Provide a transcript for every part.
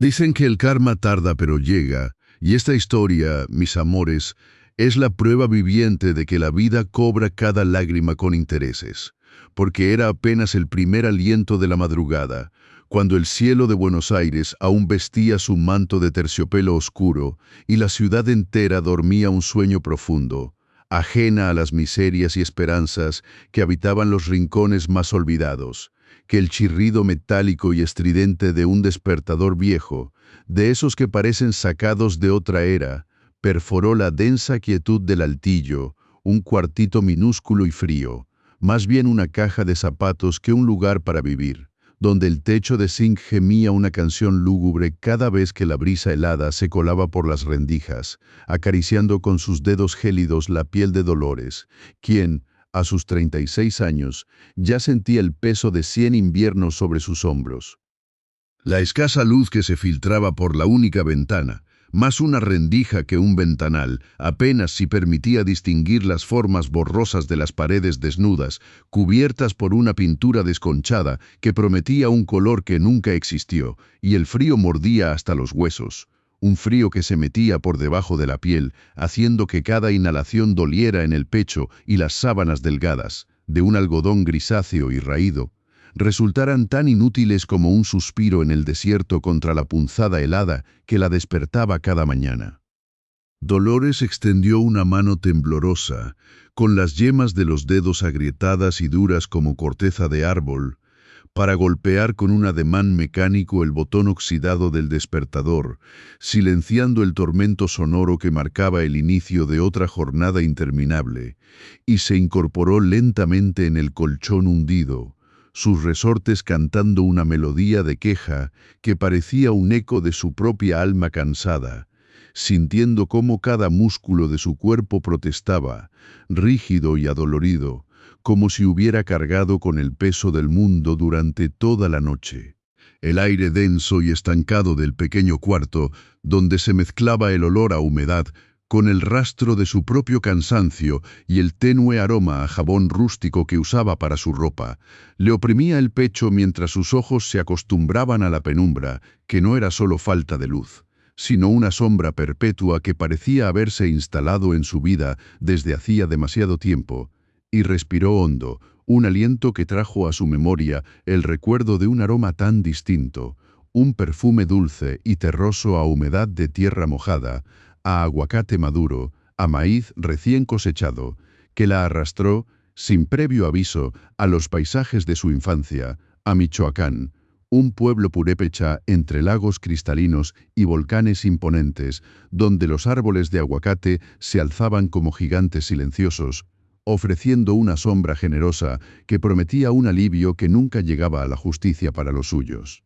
Dicen que el karma tarda pero llega, y esta historia, mis amores, es la prueba viviente de que la vida cobra cada lágrima con intereses, porque era apenas el primer aliento de la madrugada, cuando el cielo de Buenos Aires aún vestía su manto de terciopelo oscuro y la ciudad entera dormía un sueño profundo, ajena a las miserias y esperanzas que habitaban los rincones más olvidados, que el chirrido metálico y estridente de un despertador viejo, de esos que parecen sacados de otra era, perforó la densa quietud del altillo, un cuartito minúsculo y frío, más bien una caja de zapatos que un lugar para vivir, donde el techo de zinc gemía una canción lúgubre cada vez que la brisa helada se colaba por las rendijas, acariciando con sus dedos gélidos la piel de Dolores, quien, a sus 36 años, ya sentía el peso de 100 inviernos sobre sus hombros. La escasa luz que se filtraba por la única ventana, más una rendija que un ventanal, apenas si permitía distinguir las formas borrosas de las paredes desnudas, cubiertas por una pintura desconchada que prometía un color que nunca existió, y el frío mordía hasta los huesos. Un frío que se metía por debajo de la piel, haciendo que cada inhalación doliera en el pecho y las sábanas delgadas, de un algodón grisáceo y raído, resultaran tan inútiles como un suspiro en el desierto contra la punzada helada que la despertaba cada mañana. Dolores extendió una mano temblorosa, con las yemas de los dedos agrietadas y duras como corteza de árbol, para golpear con un ademán mecánico el botón oxidado del despertador, silenciando el tormento sonoro que marcaba el inicio de otra jornada interminable, y se incorporó lentamente en el colchón hundido, sus resortes cantando una melodía de queja que parecía un eco de su propia alma cansada, sintiendo cómo cada músculo de su cuerpo protestaba, rígido y adolorido, como si hubiera cargado con el peso del mundo durante toda la noche. El aire denso y estancado del pequeño cuarto, donde se mezclaba el olor a humedad, con el rastro de su propio cansancio y el tenue aroma a jabón rústico que usaba para su ropa, le oprimía el pecho mientras sus ojos se acostumbraban a la penumbra, que no era solo falta de luz, sino una sombra perpetua que parecía haberse instalado en su vida desde hacía demasiado tiempo, y respiró hondo, un aliento que trajo a su memoria el recuerdo de un aroma tan distinto, un perfume dulce y terroso a humedad de tierra mojada, a aguacate maduro, a maíz recién cosechado, que la arrastró, sin previo aviso, a los paisajes de su infancia, a Michoacán, un pueblo purépecha entre lagos cristalinos y volcanes imponentes, donde los árboles de aguacate se alzaban como gigantes silenciosos, ofreciendo una sombra generosa que prometía un alivio que nunca llegaba a la justicia para los suyos.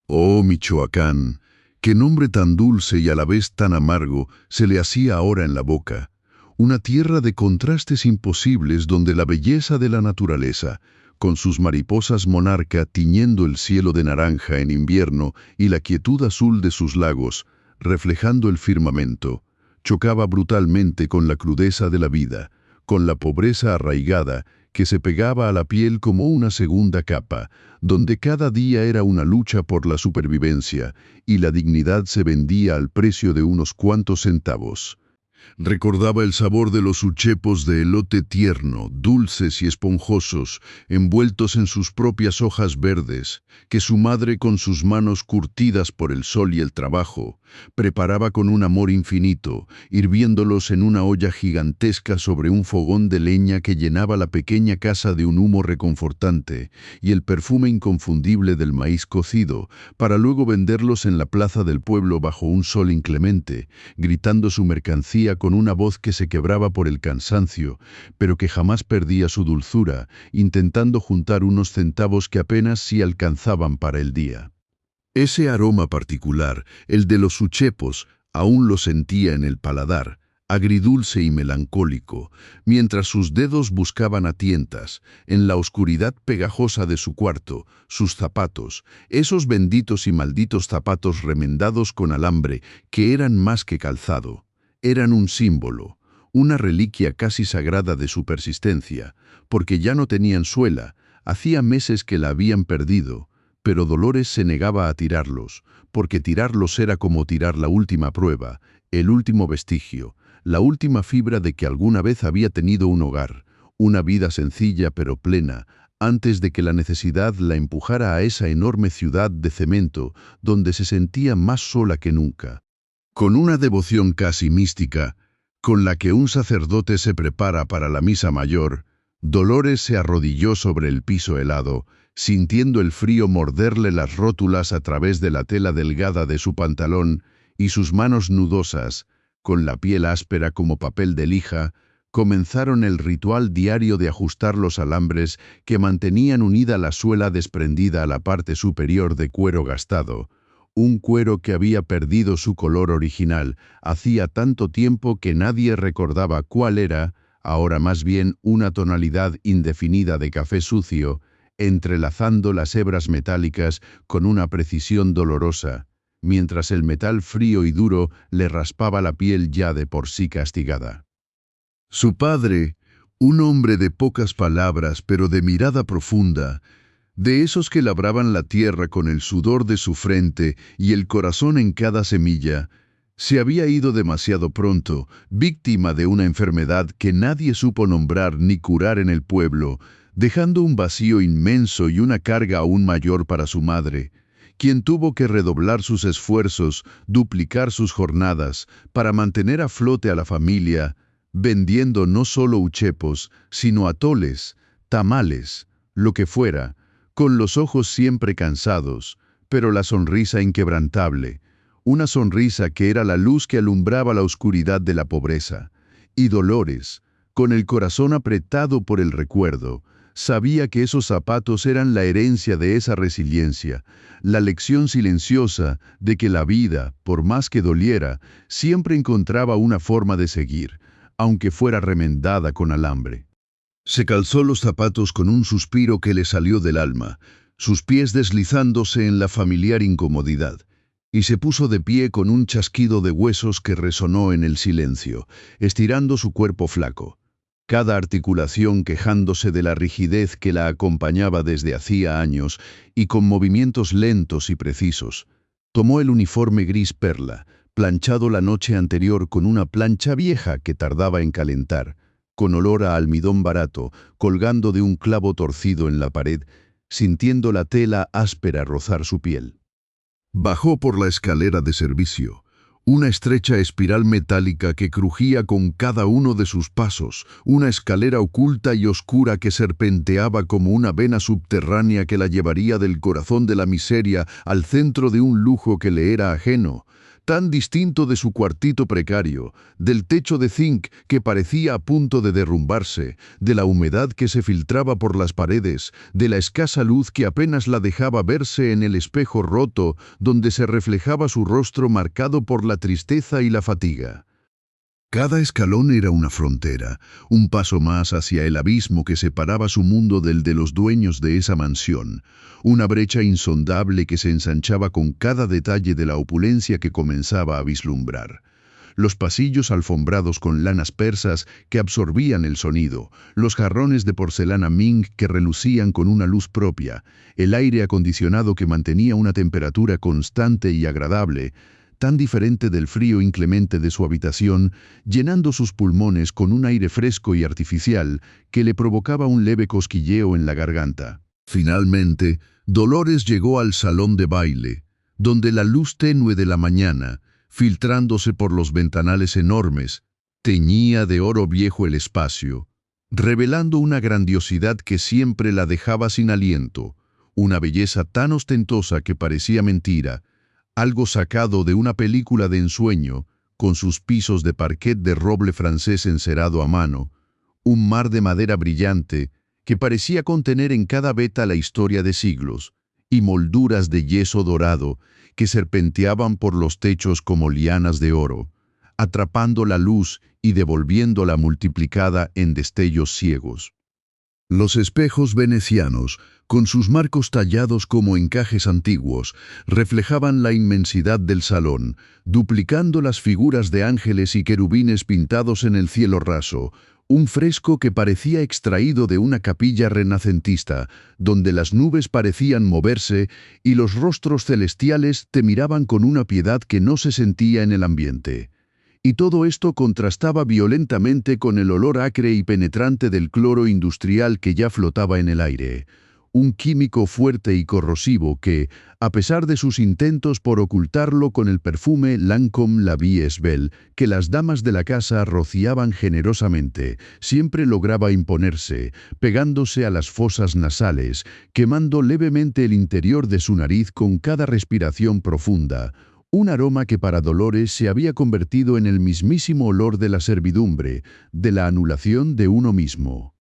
Oh, Michoacán, qué nombre tan dulce y a la vez tan amargo se le hacía ahora en la boca. Una tierra de contrastes imposibles donde la belleza de la naturaleza, con sus mariposas monarca tiñendo el cielo de naranja en invierno y la quietud azul de sus lagos, reflejando el firmamento, chocaba brutalmente con la crudeza de la vida, con la pobreza arraigada que se pegaba a la piel como una segunda capa, donde cada día era una lucha por la supervivencia y la dignidad se vendía al precio de unos cuantos centavos. Recordaba el sabor de los uchepos de elote tierno, dulces y esponjosos, envueltos en sus propias hojas verdes, que su madre con sus manos curtidas por el sol y el trabajo, preparaba con un amor infinito, hirviéndolos en una olla gigantesca sobre un fogón de leña que llenaba la pequeña casa de un humo reconfortante y el perfume inconfundible del maíz cocido, para luego venderlos en la plaza del pueblo bajo un sol inclemente, gritando su mercancía con una voz que se quebraba por el cansancio, pero que jamás perdía su dulzura, intentando juntar unos centavos que apenas sí alcanzaban para el día. Ese aroma particular, el de los uchepos, aún lo sentía en el paladar, agridulce y melancólico, mientras sus dedos buscaban a tientas, en la oscuridad pegajosa de su cuarto, sus zapatos, esos benditos y malditos zapatos remendados con alambre que eran más que calzado. Eran un símbolo, una reliquia casi sagrada de su persistencia, porque ya no tenían suela, hacía meses que la habían perdido, pero Dolores se negaba a tirarlos, porque tirarlos era como tirar la última prueba, el último vestigio, la última fibra de que alguna vez había tenido un hogar, una vida sencilla pero plena, antes de que la necesidad la empujara a esa enorme ciudad de cemento donde se sentía más sola que nunca. Con una devoción casi mística, con la que un sacerdote se prepara para la misa mayor, Dolores se arrodilló sobre el piso helado, sintiendo el frío morderle las rótulas a través de la tela delgada de su pantalón, y sus manos nudosas, con la piel áspera como papel de lija, comenzaron el ritual diario de ajustar los alambres que mantenían unida la suela desprendida a la parte superior de cuero gastado, un cuero que había perdido su color original hacía tanto tiempo que nadie recordaba cuál era, ahora más bien una tonalidad indefinida de café sucio, entrelazando las hebras metálicas con una precisión dolorosa, mientras el metal frío y duro le raspaba la piel ya de por sí castigada. Su padre, un hombre de pocas palabras pero de mirada profunda, de esos que labraban la tierra con el sudor de su frente y el corazón en cada semilla, se había ido demasiado pronto, víctima de una enfermedad que nadie supo nombrar ni curar en el pueblo, dejando un vacío inmenso y una carga aún mayor para su madre, quien tuvo que redoblar sus esfuerzos, duplicar sus jornadas, para mantener a flote a la familia, vendiendo no solo uchepos, sino atoles, tamales, lo que fuera, con los ojos siempre cansados, pero la sonrisa inquebrantable, una sonrisa que era la luz que alumbraba la oscuridad de la pobreza. Y Dolores, con el corazón apretado por el recuerdo, sabía que esos zapatos eran la herencia de esa resiliencia, la lección silenciosa de que la vida, por más que doliera, siempre encontraba una forma de seguir, aunque fuera remendada con alambre. Se calzó los zapatos con un suspiro que le salió del alma, sus pies deslizándose en la familiar incomodidad, y se puso de pie con un chasquido de huesos que resonó en el silencio, estirando su cuerpo flaco, cada articulación quejándose de la rigidez que la acompañaba desde hacía años, y con movimientos lentos y precisos. Tomó el uniforme gris perla, planchado la noche anterior con una plancha vieja que tardaba en calentar, con olor a almidón barato, colgando de un clavo torcido en la pared, sintiendo la tela áspera rozar su piel. Bajó por la escalera de servicio, una estrecha espiral metálica que crujía con cada uno de sus pasos, una escalera oculta y oscura que serpenteaba como una vena subterránea que la llevaría del corazón de la miseria al centro de un lujo que le era ajeno, tan distinto de su cuartito precario, del techo de zinc que parecía a punto de derrumbarse, de la humedad que se filtraba por las paredes, de la escasa luz que apenas la dejaba verse en el espejo roto donde se reflejaba su rostro marcado por la tristeza y la fatiga. Cada escalón era una frontera, un paso más hacia el abismo que separaba su mundo del de los dueños de esa mansión, una brecha insondable que se ensanchaba con cada detalle de la opulencia que comenzaba a vislumbrar. Los pasillos alfombrados con lanas persas que absorbían el sonido, los jarrones de porcelana Ming que relucían con una luz propia, el aire acondicionado que mantenía una temperatura constante y agradable, tan diferente del frío inclemente de su habitación, llenando sus pulmones con un aire fresco y artificial que le provocaba un leve cosquilleo en la garganta. Finalmente, Dolores llegó al salón de baile, donde la luz tenue de la mañana, filtrándose por los ventanales enormes, teñía de oro viejo el espacio, revelando una grandiosidad que siempre la dejaba sin aliento, una belleza tan ostentosa que parecía mentira, algo sacado de una película de ensueño, con sus pisos de parquet de roble francés encerado a mano, un mar de madera brillante que parecía contener en cada veta la historia de siglos, y molduras de yeso dorado que serpenteaban por los techos como lianas de oro, atrapando la luz y devolviéndola multiplicada en destellos ciegos. Los espejos venecianos, con sus marcos tallados como encajes antiguos, reflejaban la inmensidad del salón, duplicando las figuras de ángeles y querubines pintados en el cielo raso, Un fresco que parecía extraído de una capilla renacentista, donde las nubes parecían moverse y los rostros celestiales te miraban con una piedad que no se sentía en el ambiente. Y todo esto contrastaba violentamente con el olor acre y penetrante del cloro industrial que ya flotaba en el aire. Un químico fuerte y corrosivo que, a pesar de sus intentos por ocultarlo con el perfume Lancôme La Vie est Belle que las damas de la casa rociaban generosamente, siempre lograba imponerse, pegándose a las fosas nasales, quemando levemente el interior de su nariz con cada respiración profunda. Un aroma que para Dolores se había convertido en el mismísimo olor de la servidumbre, de la anulación de uno mismo.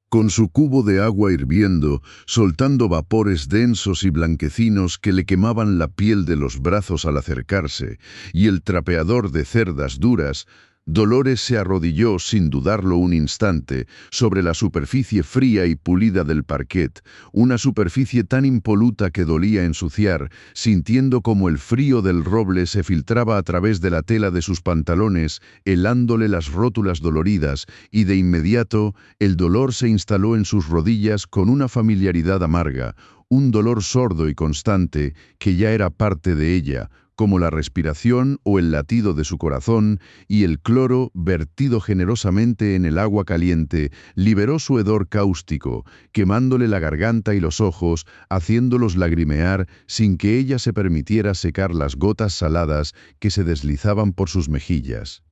Con su cubo de agua hirviendo, soltando vapores densos y blanquecinos que le quemaban la piel de los brazos al acercarse, y el trapeador de cerdas duras, Dolores se arrodilló sin dudarlo un instante sobre la superficie fría y pulida del parquet, una superficie tan impoluta que dolía ensuciar, sintiendo como el frío del roble se filtraba a través de la tela de sus pantalones, helándole las rótulas doloridas, y de inmediato el dolor se instaló en sus rodillas con una familiaridad amarga, un dolor sordo y constante que ya era parte de ella, como la respiración o el latido de su corazón, y el cloro, vertido generosamente en el agua caliente, liberó su hedor cáustico, quemándole la garganta y los ojos, haciéndolos lagrimear sin que ella se permitiera secar las gotas saladas que se deslizaban por sus mejillas.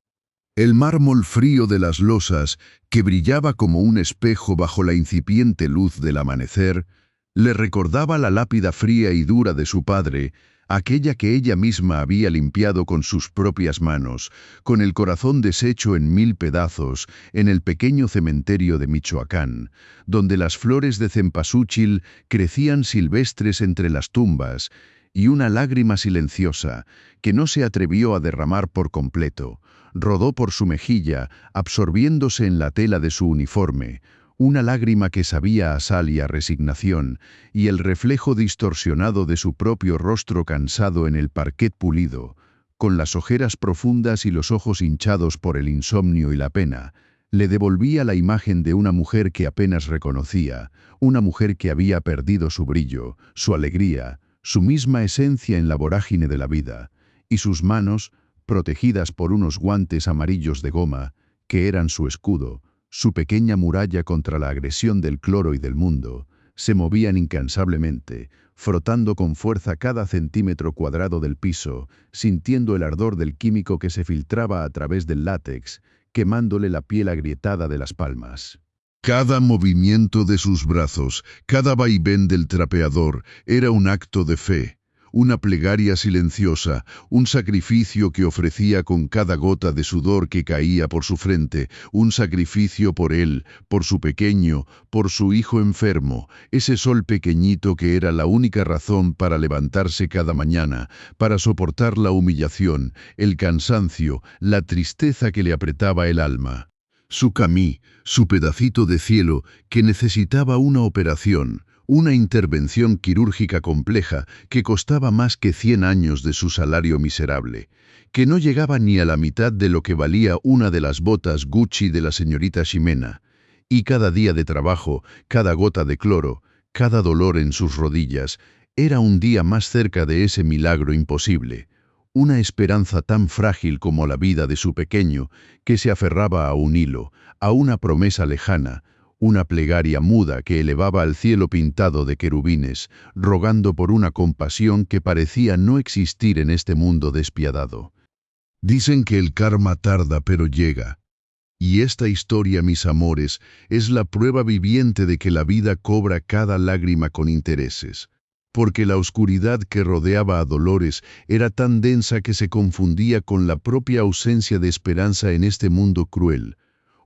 El mármol frío de las losas, que brillaba como un espejo bajo la incipiente luz del amanecer, le recordaba la lápida fría y dura de su padre, aquella que ella misma había limpiado con sus propias manos, con el corazón deshecho en 1000 pedazos, en el pequeño cementerio de Michoacán, donde las flores de cempasúchil crecían silvestres entre las tumbas, y una lágrima silenciosa, que no se atrevió a derramar por completo, rodó por su mejilla, absorbiéndose en la tela de su uniforme, una lágrima que sabía a sal y a resignación, y el reflejo distorsionado de su propio rostro cansado en el parquet pulido, con las ojeras profundas y los ojos hinchados por el insomnio y la pena, le devolvía la imagen de una mujer que apenas reconocía, una mujer que había perdido su brillo, su alegría, su misma esencia en la vorágine de la vida, y sus manos, protegidas por unos guantes amarillos de goma, que eran su escudo, su pequeña muralla contra la agresión del cloro y del mundo, se movían incansablemente, frotando con fuerza cada centímetro cuadrado del piso, sintiendo el ardor del químico que se filtraba a través del látex, quemándole la piel agrietada de las palmas. Cada movimiento de sus brazos, cada vaivén del trapeador, era un acto de fe. Una plegaria silenciosa, un sacrificio que ofrecía con cada gota de sudor que caía por su frente, un sacrificio por él, por su pequeño, por su hijo enfermo, ese sol pequeñito que era la única razón para levantarse cada mañana, para soportar la humillación, el cansancio, la tristeza que le apretaba el alma. Su camí, su pedacito de cielo, que necesitaba una operación, una intervención quirúrgica compleja que costaba más que 100 años de su salario miserable, que no llegaba ni a la mitad de lo que valía una de las botas Gucci de la señorita Ximena, y cada día de trabajo, cada gota de cloro, cada dolor en sus rodillas, era un día más cerca de ese milagro imposible, una esperanza tan frágil como la vida de su pequeño, que se aferraba a un hilo, a una promesa lejana, una plegaria muda que elevaba al cielo pintado de querubines, rogando por una compasión que parecía no existir en este mundo despiadado. Dicen que el karma tarda pero llega. Y esta historia, mis amores, es la prueba viviente de que la vida cobra cada lágrima con intereses. Porque la oscuridad que rodeaba a Dolores era tan densa que se confundía con la propia ausencia de esperanza en este mundo cruel.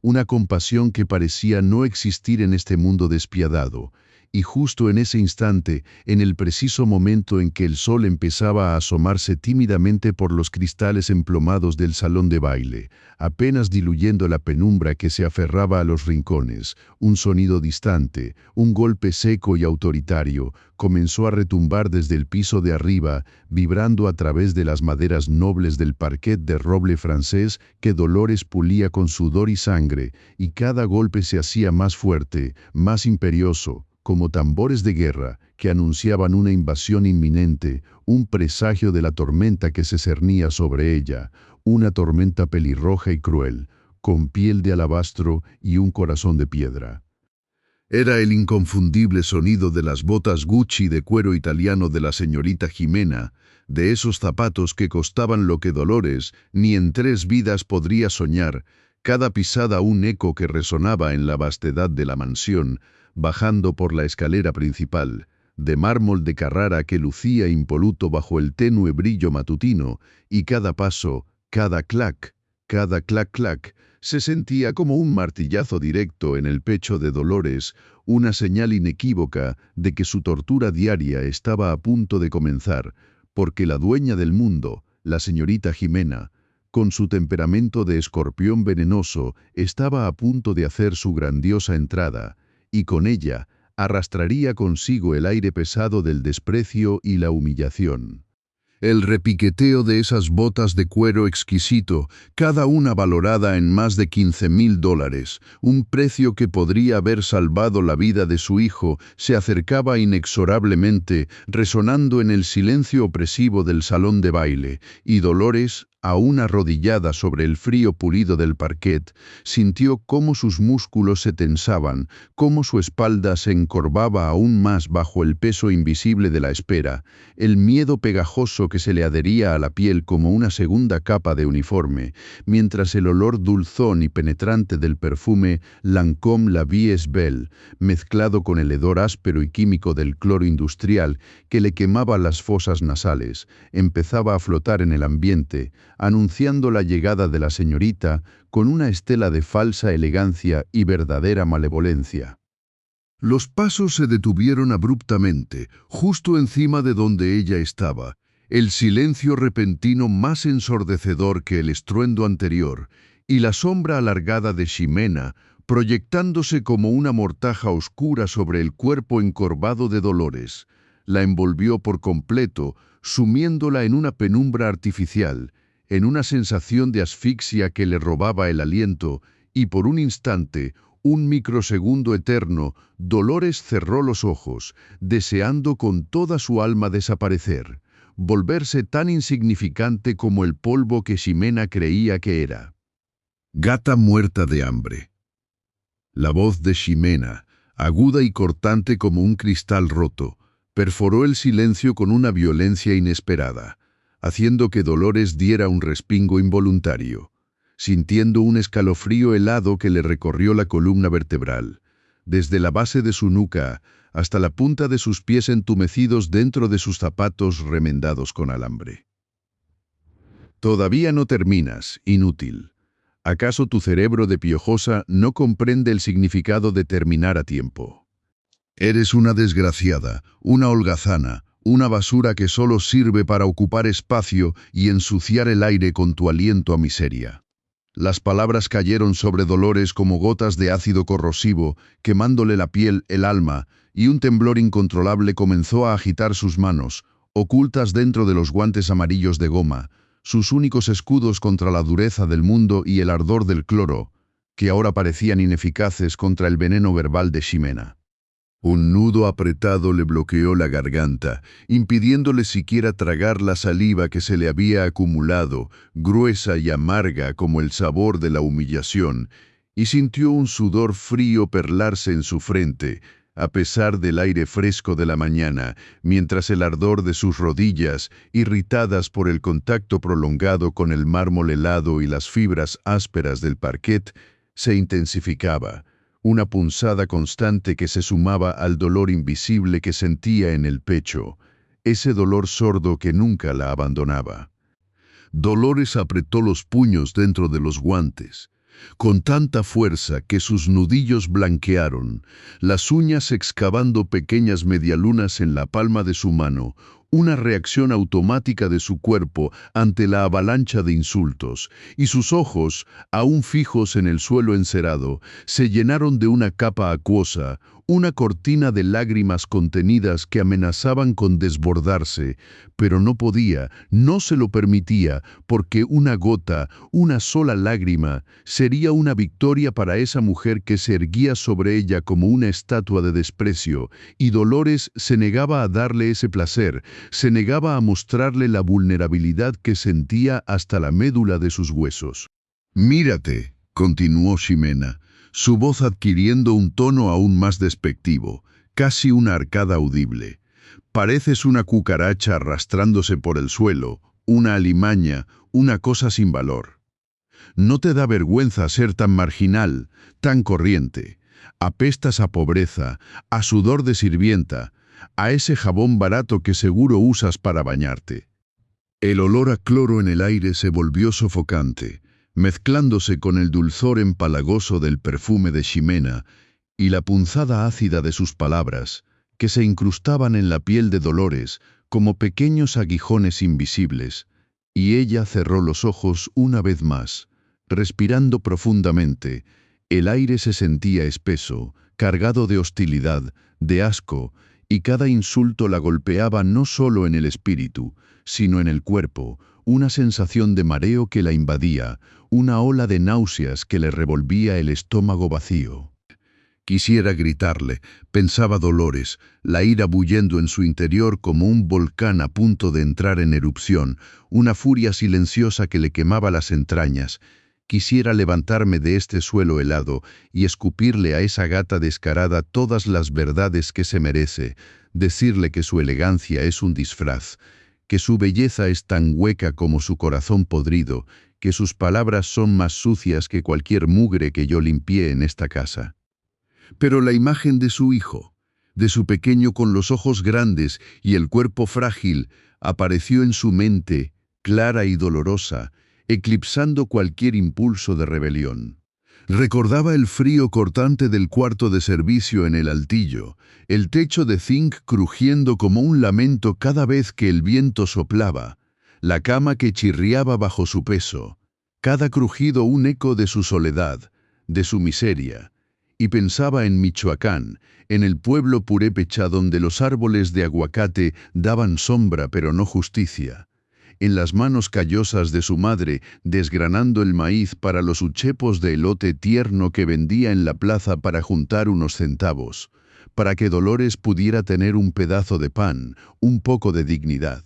Una compasión que parecía no existir en este mundo despiadado, y justo en ese instante, en el preciso momento en que el sol empezaba a asomarse tímidamente por los cristales emplomados del salón de baile, apenas diluyendo la penumbra que se aferraba a los rincones, un sonido distante, un golpe seco y autoritario, comenzó a retumbar desde el piso de arriba, vibrando a través de las maderas nobles del parquet de roble francés que Dolores pulía con sudor y sangre, y cada golpe se hacía más fuerte, más imperioso, como tambores de guerra que anunciaban una invasión inminente, un presagio de la tormenta que se cernía sobre ella, una tormenta pelirroja y cruel, con piel de alabastro y un corazón de piedra. Era el inconfundible sonido de las botas Gucci de cuero italiano de la señorita Jimena, de esos zapatos que costaban lo que Dolores ni en 3 vidas podría soñar, cada pisada un eco que resonaba en la vastedad de la mansión, bajando por la escalera principal, de mármol de Carrara que lucía impoluto bajo el tenue brillo matutino, y cada paso, cada clac, se sentía como un martillazo directo en el pecho de Dolores, una señal inequívoca de que su tortura diaria estaba a punto de comenzar, porque la dueña del mundo, la señorita Jimena, con su temperamento de escorpión venenoso, estaba a punto de hacer su grandiosa entrada, y con ella arrastraría consigo el aire pesado del desprecio y la humillación. El repiqueteo de esas botas de cuero exquisito, cada una valorada en más de $15,000, un precio que podría haber salvado la vida de su hijo, se acercaba inexorablemente, resonando en el silencio opresivo del salón de baile, y Dolores, aún arrodillada sobre el frío pulido del parquet, sintió cómo sus músculos se tensaban, cómo su espalda se encorvaba aún más bajo el peso invisible de la espera, el miedo pegajoso que se le adhería a la piel como una segunda capa de uniforme, mientras el olor dulzón y penetrante del perfume Lancôme La Vie est Belle, mezclado con el hedor áspero y químico del cloro industrial que le quemaba las fosas nasales, empezaba a flotar en el ambiente, anunciando la llegada de la señorita con una estela de falsa elegancia y verdadera malevolencia. Los pasos se detuvieron abruptamente, justo encima de donde ella estaba, el silencio repentino más ensordecedor que el estruendo anterior, y la sombra alargada de Ximena, proyectándose como una mortaja oscura sobre el cuerpo encorvado de Dolores, la envolvió por completo, sumiéndola en una penumbra artificial, en una sensación de asfixia que le robaba el aliento, y por un instante, un microsegundo eterno, Dolores cerró los ojos, deseando con toda su alma desaparecer, volverse tan insignificante como el polvo que Ximena creía que era. Gata muerta de hambre. La voz de Ximena, aguda y cortante como un cristal roto, perforó el silencio con una violencia inesperada, haciendo que Dolores diera un respingo involuntario, sintiendo un escalofrío helado que le recorrió la columna vertebral, desde la base de su nuca hasta la punta de sus pies entumecidos dentro de sus zapatos remendados con alambre. Todavía no terminas, inútil. ¿Acaso tu cerebro de piojosa no comprende el significado de terminar a tiempo? Eres una desgraciada, una holgazana, una basura que solo sirve para ocupar espacio y ensuciar el aire con tu aliento a miseria. Las palabras cayeron sobre Dolores como gotas de ácido corrosivo, quemándole la piel, el alma, y un temblor incontrolable comenzó a agitar sus manos, ocultas dentro de los guantes amarillos de goma, sus únicos escudos contra la dureza del mundo y el ardor del cloro, que ahora parecían ineficaces contra el veneno verbal de Ximena. Un nudo apretado le bloqueó la garganta, impidiéndole siquiera tragar la saliva que se le había acumulado, gruesa y amarga como el sabor de la humillación, y sintió un sudor frío perlarse en su frente, a pesar del aire fresco de la mañana, mientras el ardor de sus rodillas, irritadas por el contacto prolongado con el mármol helado y las fibras ásperas del parquet, se intensificaba. Una punzada constante que se sumaba al dolor invisible que sentía en el pecho, ese dolor sordo que nunca la abandonaba. Dolores apretó los puños dentro de los guantes. con tanta fuerza que sus nudillos blanquearon, las uñas excavando pequeñas medialunas en la palma de su mano, una reacción automática de su cuerpo ante la avalancha de insultos, y sus ojos, aún fijos en el suelo encerado, se llenaron de una capa acuosa, una cortina de lágrimas contenidas que amenazaban con desbordarse, pero no podía, no se lo permitía, porque una gota, una sola lágrima, sería una victoria para esa mujer que se erguía sobre ella como una estatua de desprecio, y Dolores se negaba a darle ese placer, se negaba a mostrarle la vulnerabilidad que sentía hasta la médula de sus huesos. «Mírate», continuó Ximena, su voz adquiriendo un tono aún más despectivo, casi una arcada audible. «Pareces una cucaracha arrastrándose por el suelo, una alimaña, una cosa sin valor. ¿No te da vergüenza ser tan marginal, tan corriente? Apestas a pobreza, a sudor de sirvienta, a ese jabón barato que seguro usas para bañarte». El olor a cloro en el aire se volvió sofocante, mezclándose con el dulzor empalagoso del perfume de Ximena y la punzada ácida de sus palabras, que se incrustaban en la piel de Dolores como pequeños aguijones invisibles, y ella cerró los ojos una vez más, respirando profundamente. El aire se sentía espeso, cargado de hostilidad, de asco, y cada insulto la golpeaba no solo en el espíritu, sino en el cuerpo, una sensación de mareo que la invadía, una ola de náuseas que le revolvía el estómago vacío. Quisiera gritarle, pensaba Dolores, la ira bullendo en su interior como un volcán a punto de entrar en erupción, una furia silenciosa que le quemaba las entrañas. Quisiera levantarme de este suelo helado y escupirle a esa gata descarada todas las verdades que se merece, decirle que su elegancia es un disfraz, que su belleza es tan hueca como su corazón podrido, que sus palabras son más sucias que cualquier mugre que yo limpié en esta casa. Pero la imagen de su hijo, de su pequeño con los ojos grandes y el cuerpo frágil, apareció en su mente, clara y dolorosa, eclipsando cualquier impulso de rebelión. Recordaba el frío cortante del cuarto de servicio en el altillo, el techo de zinc crujiendo como un lamento cada vez que el viento soplaba, la cama que chirriaba bajo su peso, cada crujido un eco de su soledad, de su miseria. Y pensaba en Michoacán, en el pueblo purépecha donde los árboles de aguacate daban sombra pero no justicia, en las manos callosas de su madre desgranando el maíz para los uchepos de elote tierno que vendía en la plaza para juntar unos centavos, para que Dolores pudiera tener un pedazo de pan, un poco de dignidad.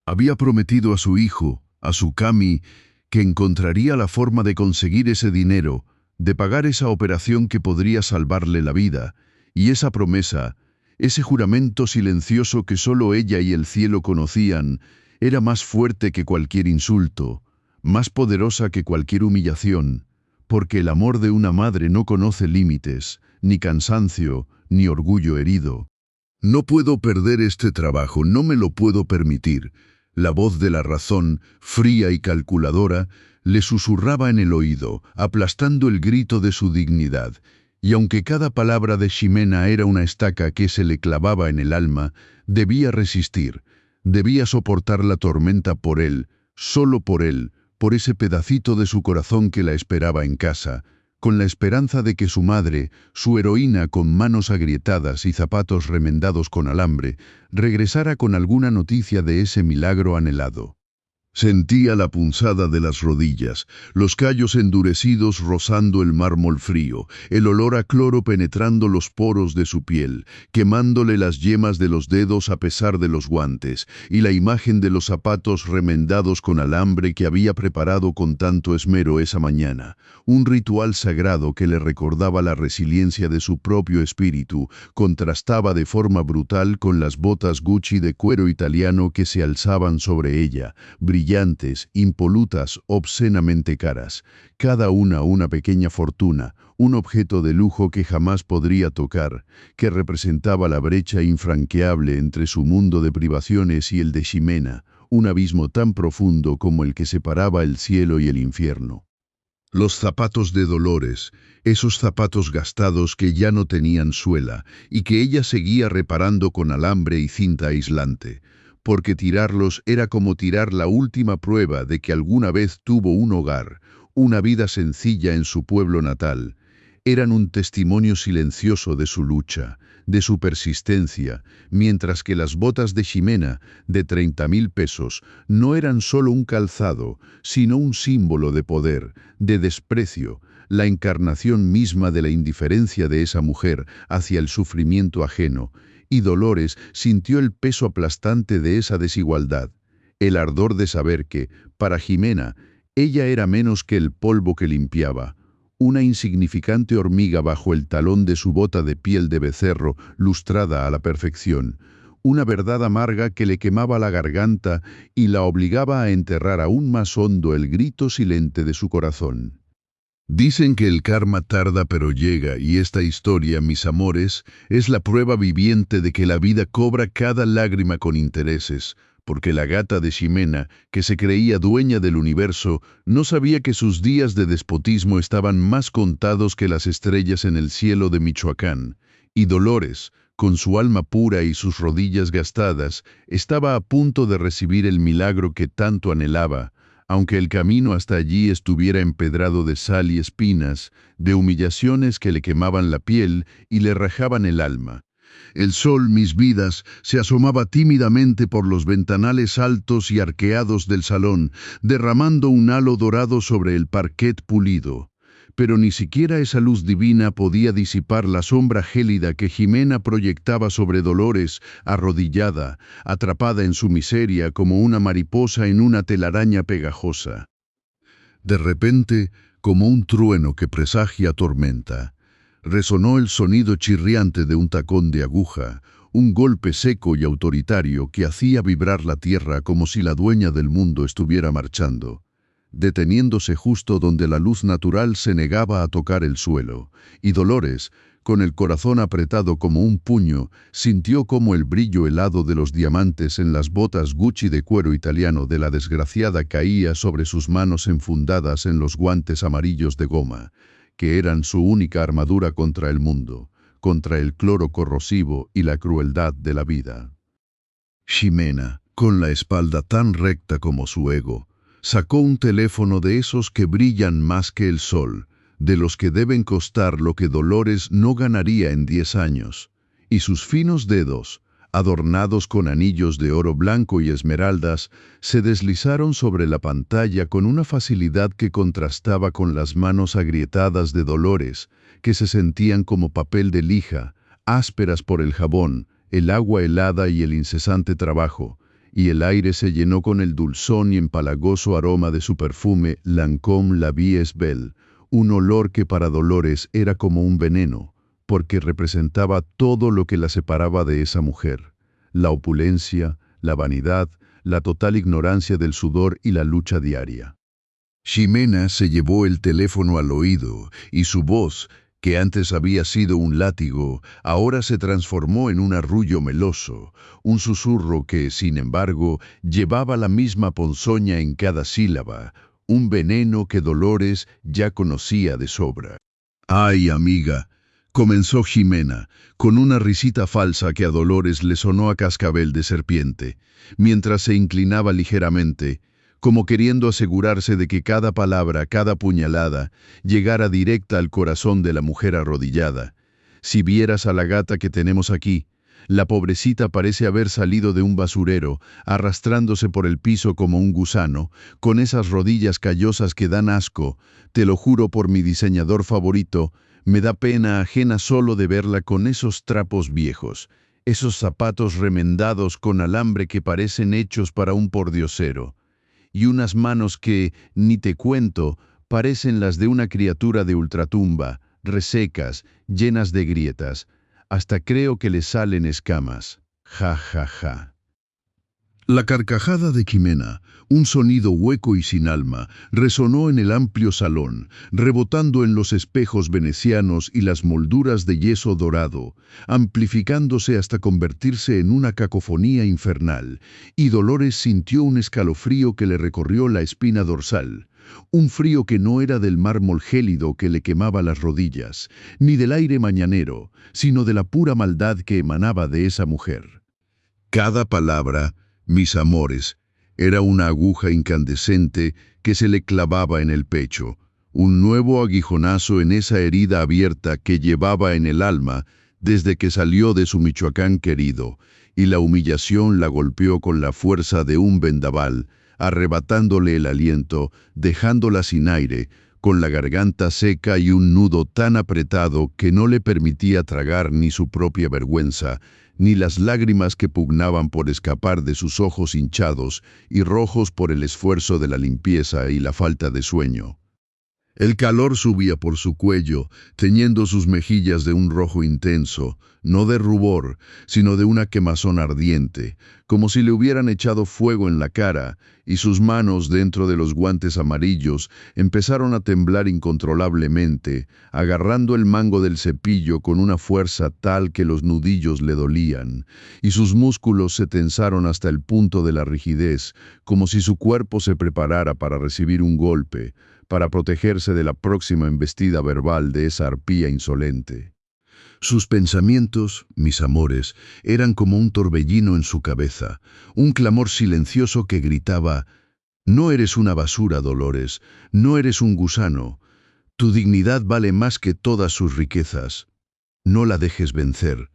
Había prometido a su hijo, a su Cami, que encontraría la forma de conseguir ese dinero, de pagar esa operación que podría salvarle la vida, y esa promesa, ese juramento silencioso que solo ella y el cielo conocían, era más fuerte que cualquier insulto, más poderosa que cualquier humillación, porque el amor de una madre no conoce límites, ni cansancio, ni orgullo herido. «No puedo perder este trabajo, no me lo puedo permitir». La voz de la razón, fría y calculadora, le susurraba en el oído, aplastando el grito de su dignidad, y aunque cada palabra de Ximena era una estaca que se le clavaba en el alma, debía resistir, debía soportar la tormenta por él, solo por él, por ese pedacito de su corazón que la esperaba en casa, con la esperanza de que su madre, su heroína con manos agrietadas y zapatos remendados con alambre, regresara con alguna noticia de ese milagro anhelado. Sentía la punzada de las rodillas, los callos endurecidos rozando el mármol frío, el olor a cloro penetrando los poros de su piel, quemándole las yemas de los dedos a pesar de los guantes, y la imagen de los zapatos remendados con alambre que había preparado con tanto esmero esa mañana, un ritual sagrado que le recordaba la resiliencia de su propio espíritu, contrastaba de forma brutal con las botas Gucci de cuero italiano que se alzaban sobre ella, brillantes, impolutas, obscenamente caras, cada una pequeña fortuna, un objeto de lujo que jamás podría tocar, que representaba la brecha infranqueable entre su mundo de privaciones y el de Ximena, un abismo tan profundo como el que separaba el cielo y el infierno. Los zapatos de Dolores, esos zapatos gastados que ya no tenían suela y que ella seguía reparando con alambre y cinta aislante, porque tirarlos era como tirar la última prueba de que alguna vez tuvo un hogar, una vida sencilla en su pueblo natal. Eran un testimonio silencioso de su lucha, de su persistencia, mientras que las botas de Ximena, de 30.000 pesos, no eran solo un calzado, sino un símbolo de poder, de desprecio, la encarnación misma de la indiferencia de esa mujer hacia el sufrimiento ajeno, y Dolores sintió el peso aplastante de esa desigualdad, el ardor de saber que, para Ximena, ella era menos que el polvo que limpiaba, una insignificante hormiga bajo el talón de su bota de piel de becerro lustrada a la perfección, una verdad amarga que le quemaba la garganta y la obligaba a enterrar aún más hondo el grito silente de su corazón. Dicen que el karma tarda pero llega, y esta historia, mis amores, es la prueba viviente de que la vida cobra cada lágrima con intereses, porque la gata de Ximena, que se creía dueña del universo, no sabía que sus días de despotismo estaban más contados que las estrellas en el cielo de Michoacán, y Dolores, con su alma pura y sus rodillas gastadas, estaba a punto de recibir el milagro que tanto anhelaba, aunque el camino hasta allí estuviera empedrado de sal y espinas, de humillaciones que le quemaban la piel y le rajaban el alma. El sol, mis vidas, se asomaba tímidamente por los ventanales altos y arqueados del salón, derramando un halo dorado sobre el parquet pulido. Pero ni siquiera esa luz divina podía disipar la sombra gélida que Ximena proyectaba sobre Dolores, arrodillada, atrapada en su miseria como una mariposa en una telaraña pegajosa. De repente, como un trueno que presagia tormenta, resonó el sonido chirriante de un tacón de aguja, un golpe seco y autoritario que hacía vibrar la tierra como si la dueña del mundo estuviera marchando, deteniéndose justo donde la luz natural se negaba a tocar el suelo, y Dolores, con el corazón apretado como un puño, sintió como el brillo helado de los diamantes en las botas Gucci de cuero italiano de la desgraciada caía sobre sus manos enfundadas en los guantes amarillos de goma, que eran su única armadura contra el mundo, contra el cloro corrosivo y la crueldad de la vida. Ximena, con la espalda tan recta como su ego, sacó un teléfono de esos que brillan más que el sol, de los que deben costar lo que Dolores no ganaría en 10 años, y sus finos dedos, adornados con anillos de oro blanco y esmeraldas, se deslizaron sobre la pantalla con una facilidad que contrastaba con las manos agrietadas de Dolores, que se sentían como papel de lija, ásperas por el jabón, el agua helada y el incesante trabajo, y el aire se llenó con el dulzón y empalagoso aroma de su perfume Lancôme La Vie est Belle, un olor que para Dolores era como un veneno, porque representaba todo lo que la separaba de esa mujer, la opulencia, la vanidad, la total ignorancia del sudor y la lucha diaria. Ximena se llevó el teléfono al oído, y su voz, que antes había sido un látigo, ahora se transformó en un arrullo meloso, un susurro que, sin embargo, llevaba la misma ponzoña en cada sílaba, un veneno que Dolores ya conocía de sobra. «Ay, amiga», comenzó Ximena, con una risita falsa que a Dolores le sonó a cascabel de serpiente, mientras se inclinaba ligeramente, como queriendo asegurarse de que cada palabra, cada puñalada, llegara directa al corazón de la mujer arrodillada. «Si vieras a la gata que tenemos aquí, la pobrecita parece haber salido de un basurero, arrastrándose por el piso como un gusano, con esas rodillas callosas que dan asco, te lo juro por mi diseñador favorito, me da pena ajena solo de verla con esos trapos viejos, esos zapatos remendados con alambre que parecen hechos para un pordiosero, y unas manos que, ni te cuento, parecen las de una criatura de ultratumba, resecas, llenas de grietas, hasta creo que le salen escamas. Ja, ja, ja». La carcajada de Ximena, un sonido hueco y sin alma, resonó en el amplio salón, rebotando en los espejos venecianos y las molduras de yeso dorado, amplificándose hasta convertirse en una cacofonía infernal, y Dolores sintió un escalofrío que le recorrió la espina dorsal, un frío que no era del mármol gélido que le quemaba las rodillas, ni del aire mañanero, sino de la pura maldad que emanaba de esa mujer. Cada palabra, mis amores, era una aguja incandescente que se le clavaba en el pecho, un nuevo aguijonazo en esa herida abierta que llevaba en el alma desde que salió de su Michoacán querido, y la humillación la golpeó con la fuerza de un vendaval, arrebatándole el aliento, dejándola sin aire, con la garganta seca y un nudo tan apretado que no le permitía tragar ni su propia vergüenza, ni las lágrimas que pugnaban por escapar de sus ojos hinchados y rojos por el esfuerzo de la limpieza y la falta de sueño. El calor subía por su cuello, teñiendo sus mejillas de un rojo intenso, no de rubor, sino de una quemazón ardiente, como si le hubieran echado fuego en la cara, y sus manos, dentro de los guantes amarillos, empezaron a temblar incontrolablemente, agarrando el mango del cepillo con una fuerza tal que los nudillos le dolían, y sus músculos se tensaron hasta el punto de la rigidez, como si su cuerpo se preparara para recibir un golpe, para protegerse de la próxima embestida verbal de esa arpía insolente. Sus pensamientos, mis amores, eran como un torbellino en su cabeza, un clamor silencioso que gritaba: «No eres una basura, Dolores, no eres un gusano. Tu dignidad vale más que todas sus riquezas. No la dejes vencer».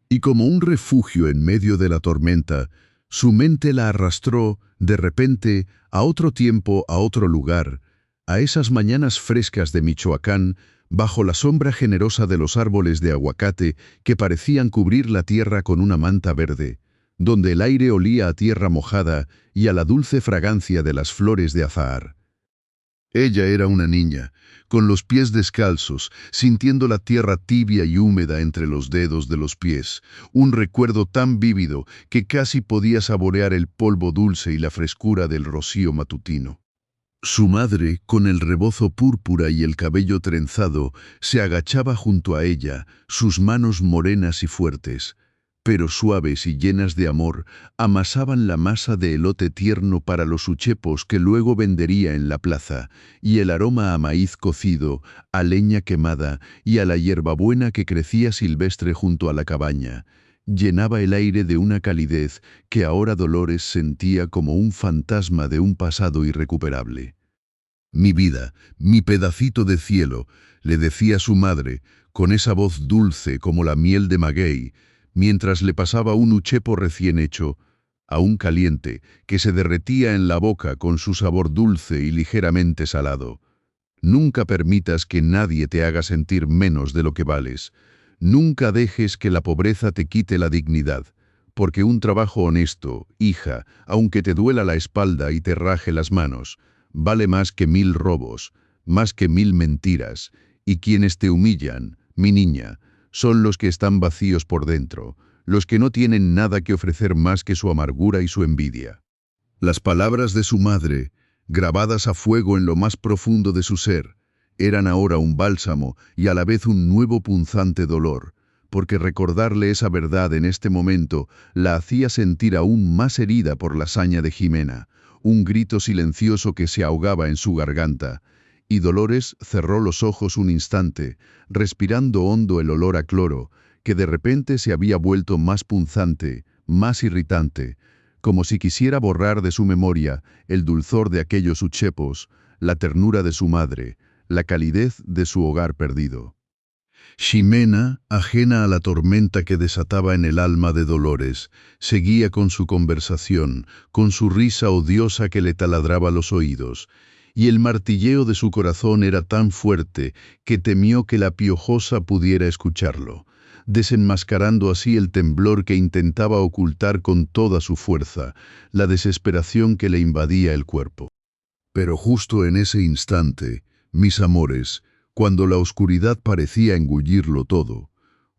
Y como un refugio en medio de la tormenta, su mente la arrastró, de repente, a otro tiempo, a otro lugar, a esas mañanas frescas de Michoacán, bajo la sombra generosa de los árboles de aguacate que parecían cubrir la tierra con una manta verde, donde el aire olía a tierra mojada y a la dulce fragancia de las flores de azahar. Ella era una niña, con los pies descalzos, sintiendo la tierra tibia y húmeda entre los dedos de los pies, un recuerdo tan vívido que casi podía saborear el polvo dulce y la frescura del rocío matutino. Su madre, con el rebozo púrpura y el cabello trenzado, se agachaba junto a ella, sus manos morenas y fuertes, pero suaves y llenas de amor, amasaban la masa de elote tierno para los uchepos que luego vendería en la plaza, y el aroma a maíz cocido, a leña quemada y a la hierbabuena que crecía silvestre junto a la cabaña, llenaba el aire de una calidez que ahora Dolores sentía como un fantasma de un pasado irrecuperable. «Mi vida, mi pedacito de cielo», le decía su madre, con esa voz dulce como la miel de maguey, mientras le pasaba un uchepo recién hecho, aún caliente, que se derretía en la boca con su sabor dulce y ligeramente salado. «Nunca permitas que nadie te haga sentir menos de lo que vales. Nunca dejes que la pobreza te quite la dignidad, porque un trabajo honesto, hija, aunque te duela la espalda y te raje las manos, vale más que 1000 robos, más que 1000 mentiras, y quienes te humillan, mi niña, son los que están vacíos por dentro, los que no tienen nada que ofrecer más que su amargura y su envidia». Las palabras de su madre, grabadas a fuego en lo más profundo de su ser, eran ahora un bálsamo y a la vez un nuevo punzante dolor, porque recordarle esa verdad en este momento la hacía sentir aún más herida por la saña de Jimena, un grito silencioso que se ahogaba en su garganta, y Dolores cerró los ojos un instante, respirando hondo el olor a cloro, que de repente se había vuelto más punzante, más irritante, como si quisiera borrar de su memoria el dulzor de aquellos uchepos, la ternura de su madre, la calidez de su hogar perdido. Ximena, ajena a la tormenta que desataba en el alma de Dolores, seguía con su conversación, con su risa odiosa que le taladraba los oídos, y el martilleo de su corazón era tan fuerte que temió que la piojosa pudiera escucharlo, desenmascarando así el temblor que intentaba ocultar con toda su fuerza, la desesperación que le invadía el cuerpo. Pero justo en ese instante, mis amores, cuando la oscuridad parecía engullirlo todo,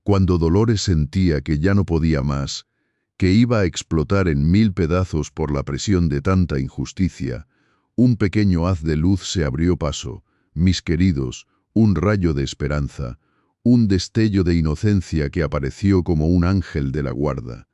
cuando Dolores sentía que ya no podía más, que iba a explotar en 1000 pedazos por la presión de tanta injusticia, un pequeño haz de luz se abrió paso, mis queridos, un rayo de esperanza, un destello de inocencia que apareció como un ángel de la guarda.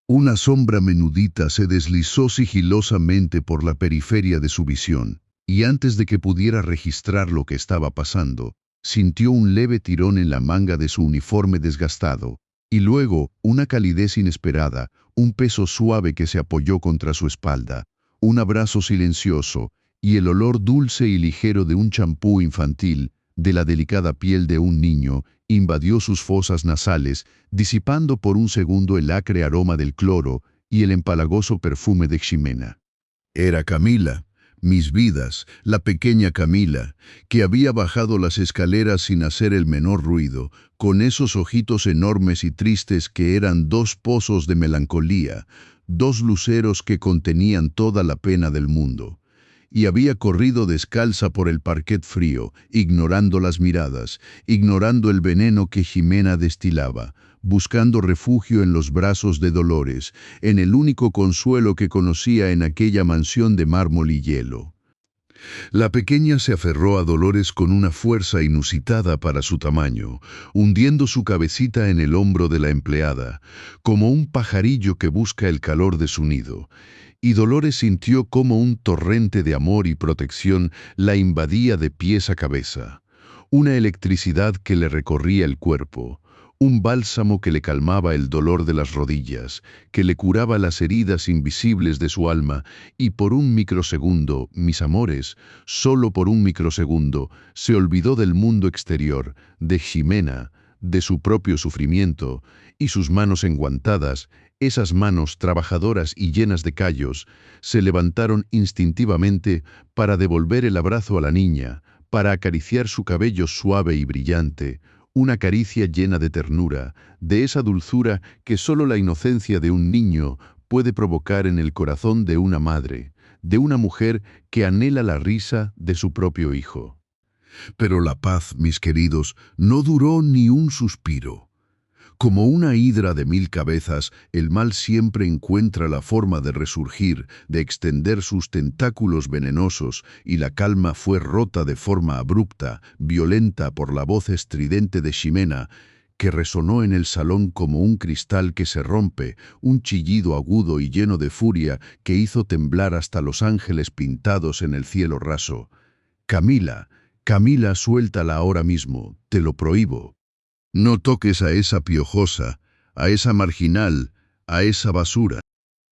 Una sombra menudita se deslizó sigilosamente por la periferia de su visión, y antes de que pudiera registrar lo que estaba pasando, sintió un leve tirón en la manga de su uniforme desgastado, y luego una calidez inesperada, un peso suave que se apoyó contra su espalda, un abrazo silencioso, y el olor dulce y ligero de un champú infantil, de la delicada piel de un niño, invadió sus fosas nasales, disipando por un segundo el acre aroma del cloro y el empalagoso perfume de Ximena. Era Camila, mis vidas, la pequeña Camila, que había bajado las escaleras sin hacer el menor ruido, con esos ojitos enormes y tristes que eran dos pozos de melancolía, dos luceros que contenían toda la pena del mundo. Y había corrido descalza por el parquet frío, ignorando las miradas, ignorando el veneno que Ximena destilaba, buscando refugio en los brazos de Dolores, en el único consuelo que conocía en aquella mansión de mármol y hielo. La pequeña se aferró a Dolores con una fuerza inusitada para su tamaño, hundiendo su cabecita en el hombro de la empleada, como un pajarillo que busca el calor de su nido. Y Dolores sintió como un torrente de amor y protección la invadía de pies a cabeza. Una electricidad que le recorría el cuerpo, un bálsamo que le calmaba el dolor de las rodillas, que le curaba las heridas invisibles de su alma, y por un microsegundo, mis amores, solo por un microsegundo, se olvidó del mundo exterior, de Ximena, de su propio sufrimiento, y sus manos enguantadas, esas manos trabajadoras y llenas de callos, se levantaron instintivamente para devolver el abrazo a la niña, para acariciar su cabello suave y brillante, una caricia llena de ternura, de esa dulzura que solo la inocencia de un niño puede provocar en el corazón de una madre, de una mujer que anhela la risa de su propio hijo. Pero la paz, mis queridos, no duró ni un suspiro. Como una hidra de 1000 cabezas, el mal siempre encuentra la forma de resurgir, de extender sus tentáculos venenosos, y la calma fue rota de forma abrupta, violenta por la voz estridente de Ximena, que resonó en el salón como un cristal que se rompe, un chillido agudo y lleno de furia que hizo temblar hasta los ángeles pintados en el cielo raso. Camila, Camila, suéltala ahora mismo, te lo prohíbo. No toques a esa piojosa, a esa marginal, a esa basura.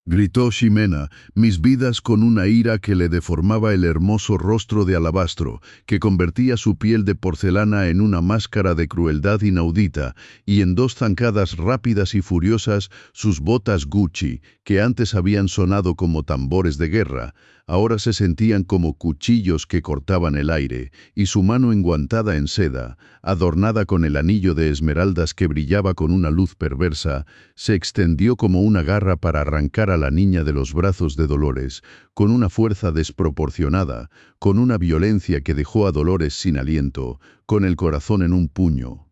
Gritó Ximena, mis vidas con una ira que le deformaba el hermoso rostro de alabastro, que convertía su piel de porcelana en una máscara de crueldad inaudita, y en dos zancadas rápidas y furiosas sus botas Gucci, que antes habían sonado como tambores de guerra, ahora se sentían como cuchillos que cortaban el aire, y su mano enguantada en seda, adornada con el anillo de esmeraldas que brillaba con una luz perversa, se extendió como una garra para arrancar a la niña de los brazos de Dolores, con una fuerza desproporcionada, con una violencia que dejó a Dolores sin aliento, con el corazón en un puño.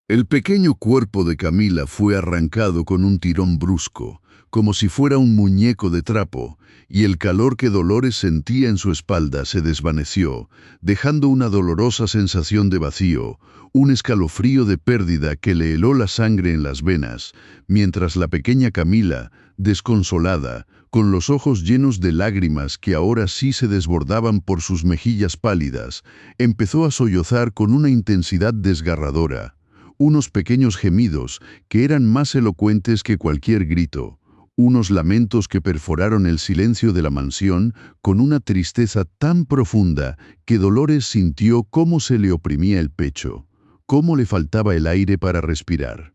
El pequeño cuerpo de Camila fue arrancado con un tirón brusco, como si fuera un muñeco de trapo, y el calor que Dolores sentía en su espalda se desvaneció, dejando una dolorosa sensación de vacío, un escalofrío de pérdida que le heló la sangre en las venas, mientras la pequeña Camila, desconsolada, con los ojos llenos de lágrimas que ahora sí se desbordaban por sus mejillas pálidas, empezó a sollozar con una intensidad desgarradora, unos pequeños gemidos que eran más elocuentes que cualquier grito, unos lamentos que perforaron el silencio de la mansión con una tristeza tan profunda que Dolores sintió cómo se le oprimía el pecho, cómo le faltaba el aire para respirar.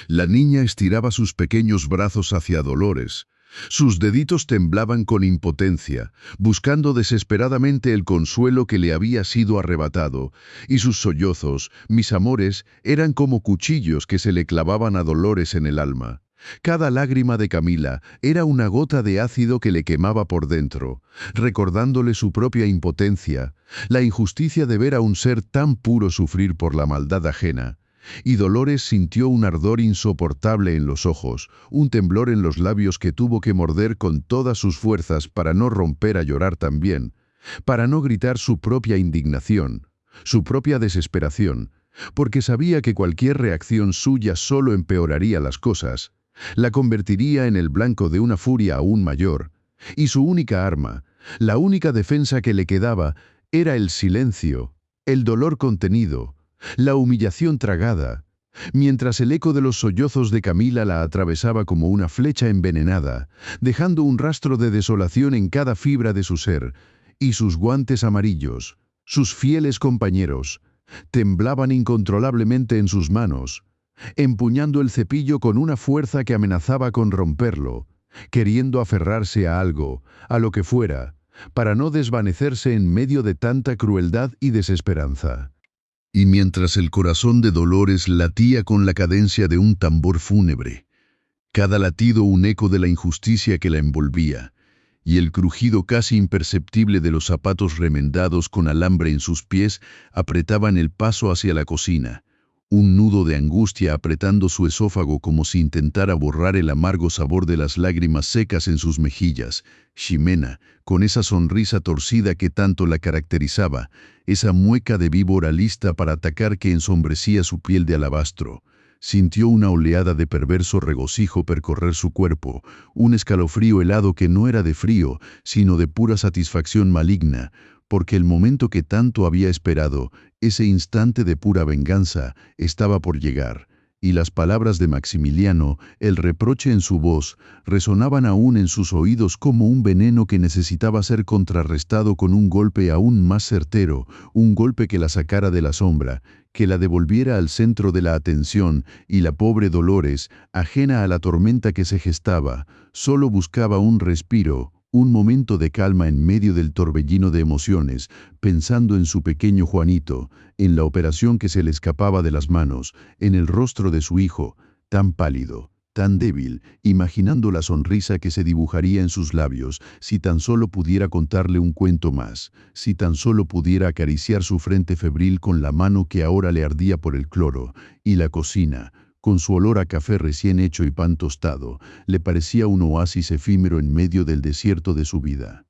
La niña estiraba sus pequeños brazos hacia Dolores. Sus deditos temblaban con impotencia, buscando desesperadamente el consuelo que le había sido arrebatado, y sus sollozos, mis amores, eran como cuchillos que se le clavaban a Dolores en el alma. Cada lágrima de Camila era una gota de ácido que le quemaba por dentro, recordándole su propia impotencia, la injusticia de ver a un ser tan puro sufrir por la maldad ajena. Y Dolores sintió un ardor insoportable en los ojos, un temblor en los labios que tuvo que morder con todas sus fuerzas para no romper a llorar también, para no gritar su propia indignación, su propia desesperación, porque sabía que cualquier reacción suya solo empeoraría las cosas, la convertiría en el blanco de una furia aún mayor, y su única arma, La única defensa que le quedaba era el silencio, el dolor contenido, la humillación tragada, mientras el eco de los sollozos de Camila la atravesaba como una flecha envenenada, dejando un rastro de desolación en cada fibra de su ser, y sus guantes amarillos, sus fieles compañeros, temblaban incontrolablemente en sus manos, empuñando el cepillo con una fuerza que amenazaba con romperlo, queriendo aferrarse a algo, a lo que fuera, para no desvanecerse en medio de tanta crueldad y desesperanza. Y mientras el corazón de Dolores latía con la cadencia de un tambor fúnebre, cada latido un eco de la injusticia que la envolvía, y el crujido casi imperceptible de los zapatos remendados con alambre en sus pies apretaban el paso hacia la cocina, un nudo de angustia apretando su esófago como si intentara borrar el amargo sabor de las lágrimas secas en sus mejillas. Ximena, con esa sonrisa torcida que tanto la caracterizaba, esa mueca de víbora lista para atacar que ensombrecía su piel de alabastro, sintió una oleada de perverso regocijo percorrer su cuerpo, un escalofrío helado que no era de frío, sino de pura satisfacción maligna, porque el momento que tanto había esperado, ese instante de pura venganza, estaba por llegar, y las palabras de Maximiliano, el reproche en su voz, resonaban aún en sus oídos como un veneno que necesitaba ser contrarrestado con un golpe aún más certero, un golpe que la sacara de la sombra, que la devolviera al centro de la atención, y la pobre Dolores, ajena a la tormenta que se gestaba, solo buscaba un respiro, un momento de calma en medio del torbellino de emociones, pensando en su pequeño Juanito, en la operación que se le escapaba de las manos, en el rostro de su hijo, tan pálido, tan débil, imaginando la sonrisa que se dibujaría en sus labios si tan solo pudiera contarle un cuento más, si tan solo pudiera acariciar su frente febril con la mano que ahora le ardía por el cloro, y la cocina, con su olor a café recién hecho y pan tostado, le parecía un oasis efímero en medio del desierto de su vida.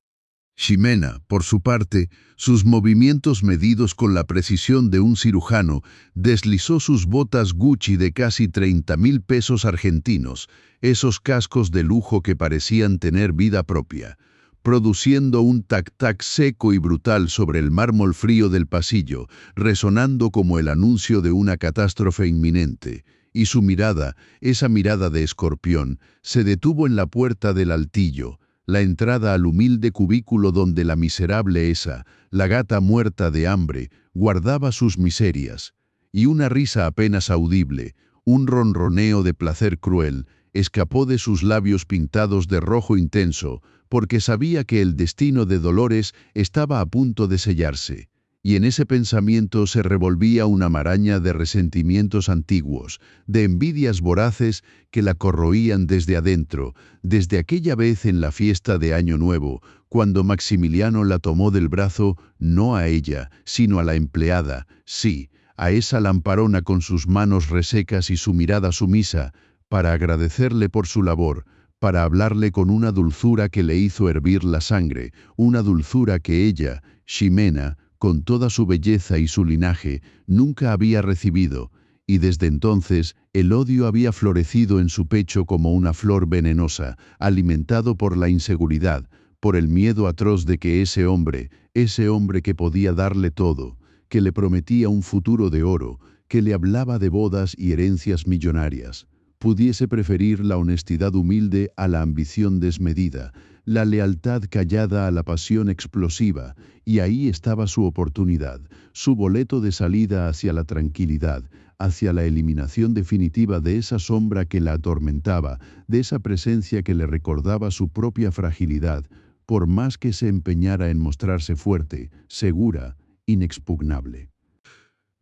Ximena, por su parte, sus movimientos medidos con la precisión de un cirujano, deslizó sus botas Gucci de casi 30,000 pesos argentinos, esos cascos de lujo que parecían tener vida propia, produciendo un tac-tac seco y brutal sobre el mármol frío del pasillo, resonando como el anuncio de una catástrofe inminente. Y su mirada, esa mirada de escorpión, se detuvo en la puerta del altillo, la entrada al humilde cubículo donde la miserable esa, la gata muerta de hambre, guardaba sus miserias, y una risa apenas audible, un ronroneo de placer cruel, escapó de sus labios pintados de rojo intenso, porque sabía que el destino de Dolores estaba a punto de sellarse. Y en ese pensamiento se revolvía una maraña de resentimientos antiguos, de envidias voraces que la corroían desde adentro, desde aquella vez en la fiesta de Año Nuevo, cuando Maximiliano la tomó del brazo, no a ella, sino a la empleada, sí, a esa lamparona con sus manos resecas y su mirada sumisa, para agradecerle por su labor, para hablarle con una dulzura que le hizo hervir la sangre, una dulzura que ella, Ximena, con toda su belleza y su linaje, nunca había recibido, y desde entonces el odio había florecido en su pecho como una flor venenosa, alimentado por la inseguridad, por el miedo atroz de que ese hombre que podía darle todo, que le prometía un futuro de oro, que le hablaba de bodas y herencias millonarias, pudiese preferir la honestidad humilde a la ambición desmedida, la lealtad callada a la pasión explosiva, y ahí estaba su oportunidad, su boleto de salida hacia la tranquilidad, hacia la eliminación definitiva de esa sombra que la atormentaba, de esa presencia que le recordaba su propia fragilidad, por más que se empeñara en mostrarse fuerte, segura, inexpugnable.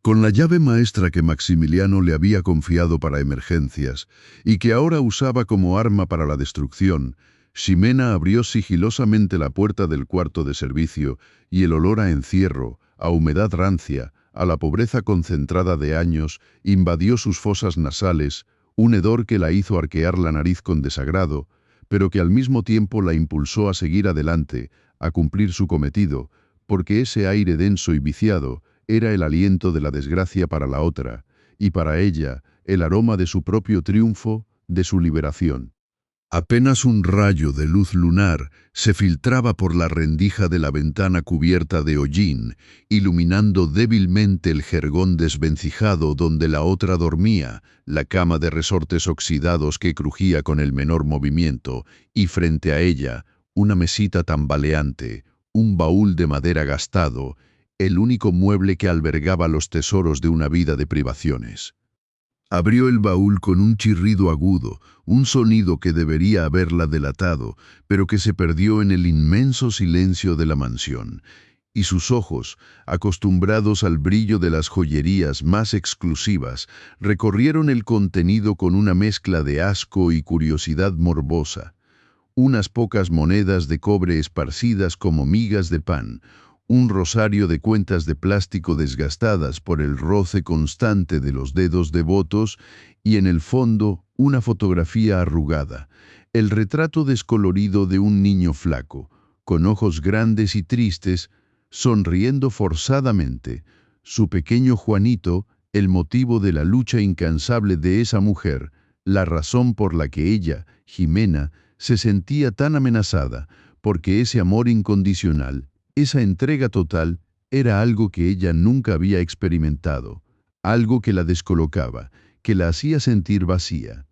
Con la llave maestra que Maximiliano le había confiado para emergencias y que ahora usaba como arma para la destrucción, Ximena abrió sigilosamente la puerta del cuarto de servicio y el olor a encierro, a humedad rancia, a la pobreza concentrada de años, invadió sus fosas nasales, un hedor que la hizo arquear la nariz con desagrado, pero que al mismo tiempo la impulsó a seguir adelante, a cumplir su cometido, porque ese aire denso y viciado era el aliento de la desgracia para la otra, y para ella el aroma de su propio triunfo, de su liberación. Apenas un rayo de luz lunar se filtraba por la rendija de la ventana cubierta de hollín, iluminando débilmente el jergón desvencijado donde la otra dormía, la cama de resortes oxidados que crujía con el menor movimiento, y frente a ella, una mesita tambaleante, un baúl de madera gastado, el único mueble que albergaba los tesoros de una vida de privaciones. Abrió el baúl con un chirrido agudo, un sonido que debería haberla delatado, pero que se perdió en el inmenso silencio de la mansión. Y sus ojos, acostumbrados al brillo de las joyerías más exclusivas, recorrieron el contenido con una mezcla de asco y curiosidad morbosa. Unas pocas monedas de cobre esparcidas como migas de pan, un rosario de cuentas de plástico desgastadas por el roce constante de los dedos devotos y en el fondo una fotografía arrugada, el retrato descolorido de un niño flaco, con ojos grandes y tristes, sonriendo forzadamente, su pequeño Juanito, el motivo de la lucha incansable de esa mujer, la razón por la que ella, Jimena, se sentía tan amenazada, porque ese amor incondicional, esa entrega total, era algo que ella nunca había experimentado, algo que la descolocaba, que la hacía sentir vacía.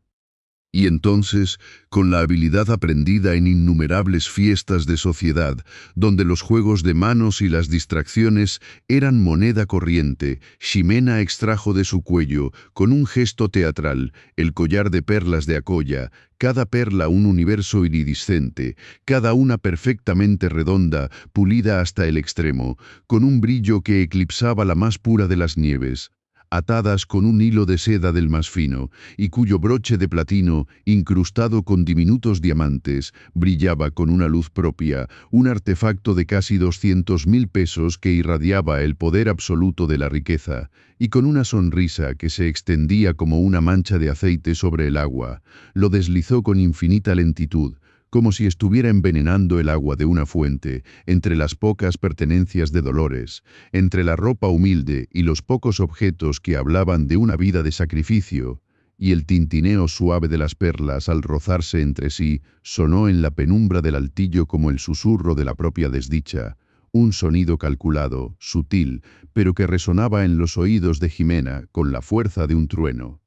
Y entonces, con la habilidad aprendida en innumerables fiestas de sociedad, donde los juegos de manos y las distracciones eran moneda corriente, Ximena extrajo de su cuello, con un gesto teatral, el collar de perlas de Acolla, cada perla un universo iridiscente, cada una perfectamente redonda, pulida hasta el extremo, con un brillo que eclipsaba la más pura de las nieves, atadas con un hilo de seda del más fino, y cuyo broche de platino, incrustado con diminutos diamantes, brillaba con una luz propia, un artefacto de casi 200.000 pesos que irradiaba el poder absoluto de la riqueza, y con una sonrisa que se extendía como una mancha de aceite sobre el agua, lo deslizó con infinita lentitud, como si estuviera envenenando el agua de una fuente, entre las pocas pertenencias de Dolores, entre la ropa humilde y los pocos objetos que hablaban de una vida de sacrificio, y el tintineo suave de las perlas al rozarse entre sí sonó en la penumbra del altillo como el susurro de la propia desdicha, un sonido calculado, sutil, pero que resonaba en los oídos de Jimena con la fuerza de un trueno,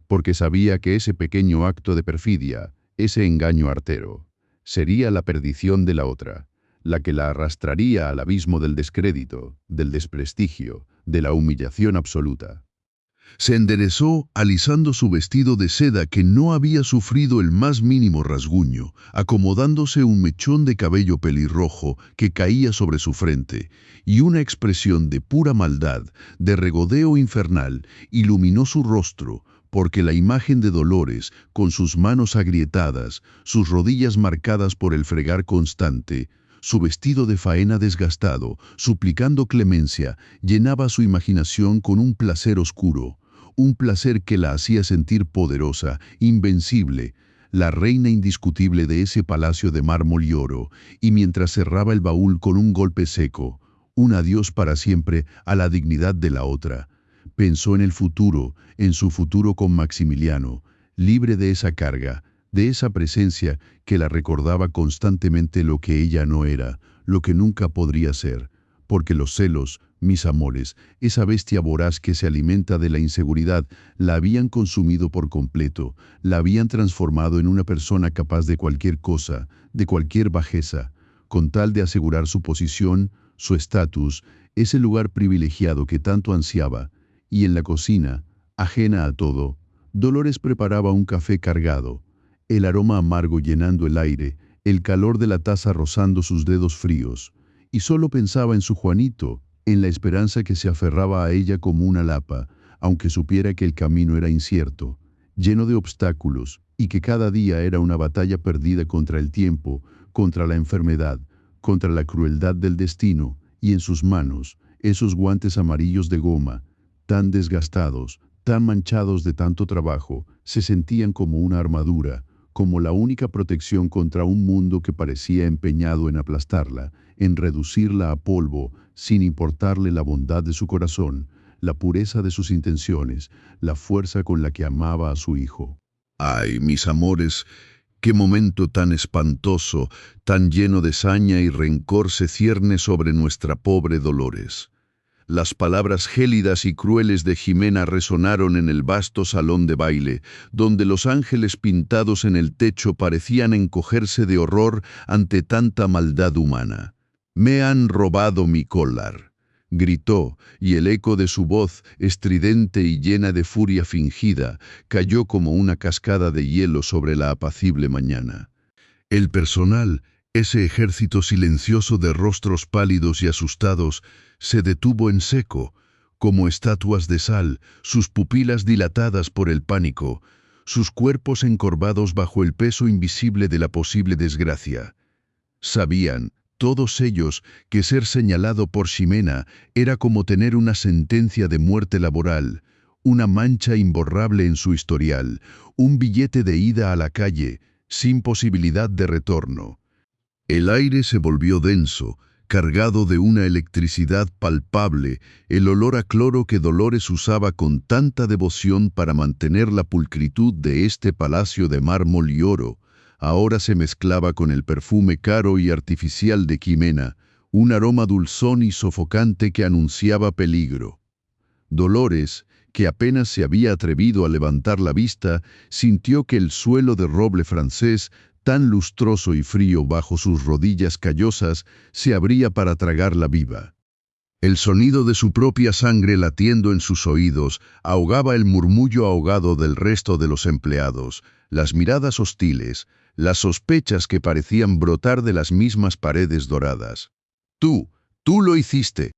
porque sabía que ese pequeño acto de perfidia, ese engaño artero, sería la perdición de la otra, la que la arrastraría al abismo del descrédito, del desprestigio, de la humillación absoluta. Se enderezó alisando su vestido de seda que no había sufrido el más mínimo rasguño, acomodándose un mechón de cabello pelirrojo que caía sobre su frente, y una expresión de pura maldad, de regodeo infernal, iluminó su rostro, porque la imagen de Dolores, con sus manos agrietadas, sus rodillas marcadas por el fregar constante, su vestido de faena desgastado, suplicando clemencia, llenaba su imaginación con un placer oscuro, un placer que la hacía sentir poderosa, invencible, la reina indiscutible de ese palacio de mármol y oro, y mientras cerraba el baúl con un golpe seco, un adiós para siempre a la dignidad de la otra, pensó en el futuro, en su futuro con Maximiliano, libre de esa carga, de esa presencia que la recordaba constantemente lo que ella no era, lo que nunca podría ser, porque los celos, mis amores, esa bestia voraz que se alimenta de la inseguridad, la habían consumido por completo, la habían transformado en una persona capaz de cualquier cosa, de cualquier bajeza, con tal de asegurar su posición, su estatus, ese lugar privilegiado que tanto ansiaba, y en la cocina, ajena a todo, Dolores preparaba un café cargado, el aroma amargo llenando el aire, el calor de la taza rozando sus dedos fríos, y solo pensaba en su Juanito, en la esperanza que se aferraba a ella como una lapa, aunque supiera que el camino era incierto, lleno de obstáculos, y que cada día era una batalla perdida contra el tiempo, contra la enfermedad, contra la crueldad del destino, y en sus manos, esos guantes amarillos de goma, tan desgastados, tan manchados de tanto trabajo, se sentían como una armadura, como la única protección contra un mundo que parecía empeñado en aplastarla, en reducirla a polvo, sin importarle la bondad de su corazón, la pureza de sus intenciones, la fuerza con la que amaba a su hijo. Ay, mis amores, Qué momento tan espantoso, tan lleno de saña y rencor se cierne sobre nuestra pobre Dolores. Las palabras gélidas y crueles de Jimena resonaron en el vasto salón de baile, donde los ángeles pintados en el techo parecían encogerse de horror ante tanta maldad humana. «Me han robado mi collar», gritó, y el eco de su voz, estridente y llena de furia fingida, cayó como una cascada de hielo sobre la apacible mañana. El personal, ese ejército silencioso de rostros pálidos y asustados, se detuvo en seco, como estatuas de sal, sus pupilas dilatadas por el pánico, sus cuerpos encorvados bajo el peso invisible de la posible desgracia. Sabían, todos ellos, que ser señalado por Ximena era como tener una sentencia de muerte laboral, una mancha imborrable en su historial, un billete de ida a la calle, sin posibilidad de retorno. El aire se volvió denso, cargado de una electricidad palpable, el olor a cloro que Dolores usaba con tanta devoción para mantener la pulcritud de este palacio de mármol y oro, ahora se mezclaba con el perfume caro y artificial de Jimena, un aroma dulzón y sofocante que anunciaba peligro. Dolores, que apenas se había atrevido a levantar la vista, sintió que el suelo de roble francés, tan lustroso y frío bajo sus rodillas callosas, se abría para tragarla viva. El sonido de su propia sangre latiendo en sus oídos ahogaba el murmullo ahogado del resto de los empleados, las miradas hostiles, las sospechas que parecían brotar de las mismas paredes doradas. Tú lo hiciste»,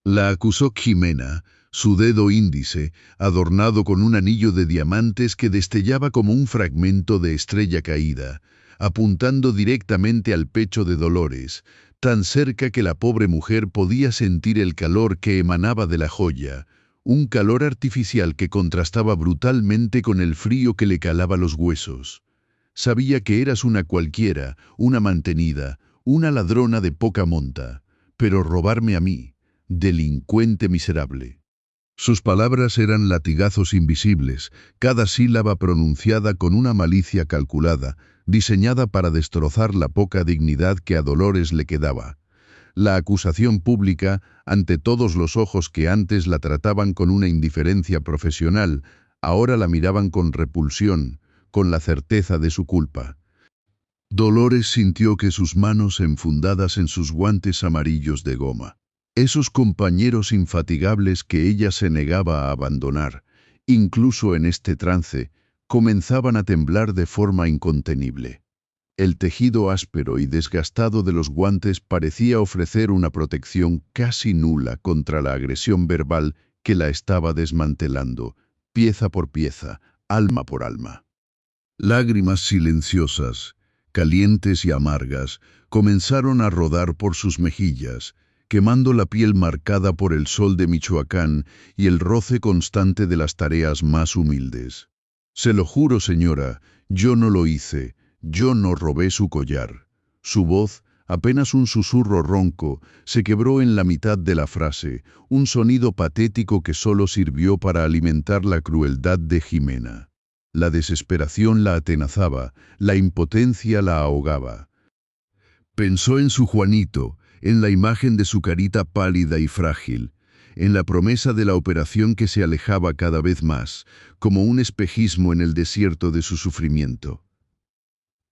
la acusó Jimena, su dedo índice, adornado con un anillo de diamantes que destellaba como un fragmento de estrella caída, apuntando directamente al pecho de Dolores, tan cerca que la pobre mujer podía sentir el calor que emanaba de la joya, un calor artificial que contrastaba brutalmente con el frío que le calaba los huesos. Sabía que eras una cualquiera, una mantenida, una ladrona de poca monta, pero robarme a mí, delincuente miserable. Sus palabras eran latigazos invisibles, cada sílaba pronunciada con una malicia calculada, diseñada para destrozar la poca dignidad que a Dolores le quedaba. La acusación pública, ante todos los ojos que antes la trataban con una indiferencia profesional, ahora la miraban con repulsión, con la certeza de su culpa. Dolores sintió que sus manos enfundadas en sus guantes amarillos de goma, esos compañeros infatigables que ella se negaba a abandonar, incluso en este trance, comenzaban a temblar de forma incontenible. El tejido áspero y desgastado de los guantes parecía ofrecer una protección casi nula contra la agresión verbal que la estaba desmantelando, pieza por pieza, alma por alma. Lágrimas silenciosas, calientes y amargas, comenzaron a rodar por sus mejillas, quemando la piel marcada por el sol de Michoacán y el roce constante de las tareas más humildes. «Se lo juro, señora, yo no lo hice, yo no robé su collar». Su voz, apenas un susurro ronco, se quebró en la mitad de la frase, un sonido patético que solo sirvió para alimentar la crueldad de Jimena. La desesperación la atenazaba, la impotencia la ahogaba. Pensó en su Juanito, en la imagen de su carita pálida y frágil, en la promesa de la operación que se alejaba cada vez más, como un espejismo en el desierto de su sufrimiento.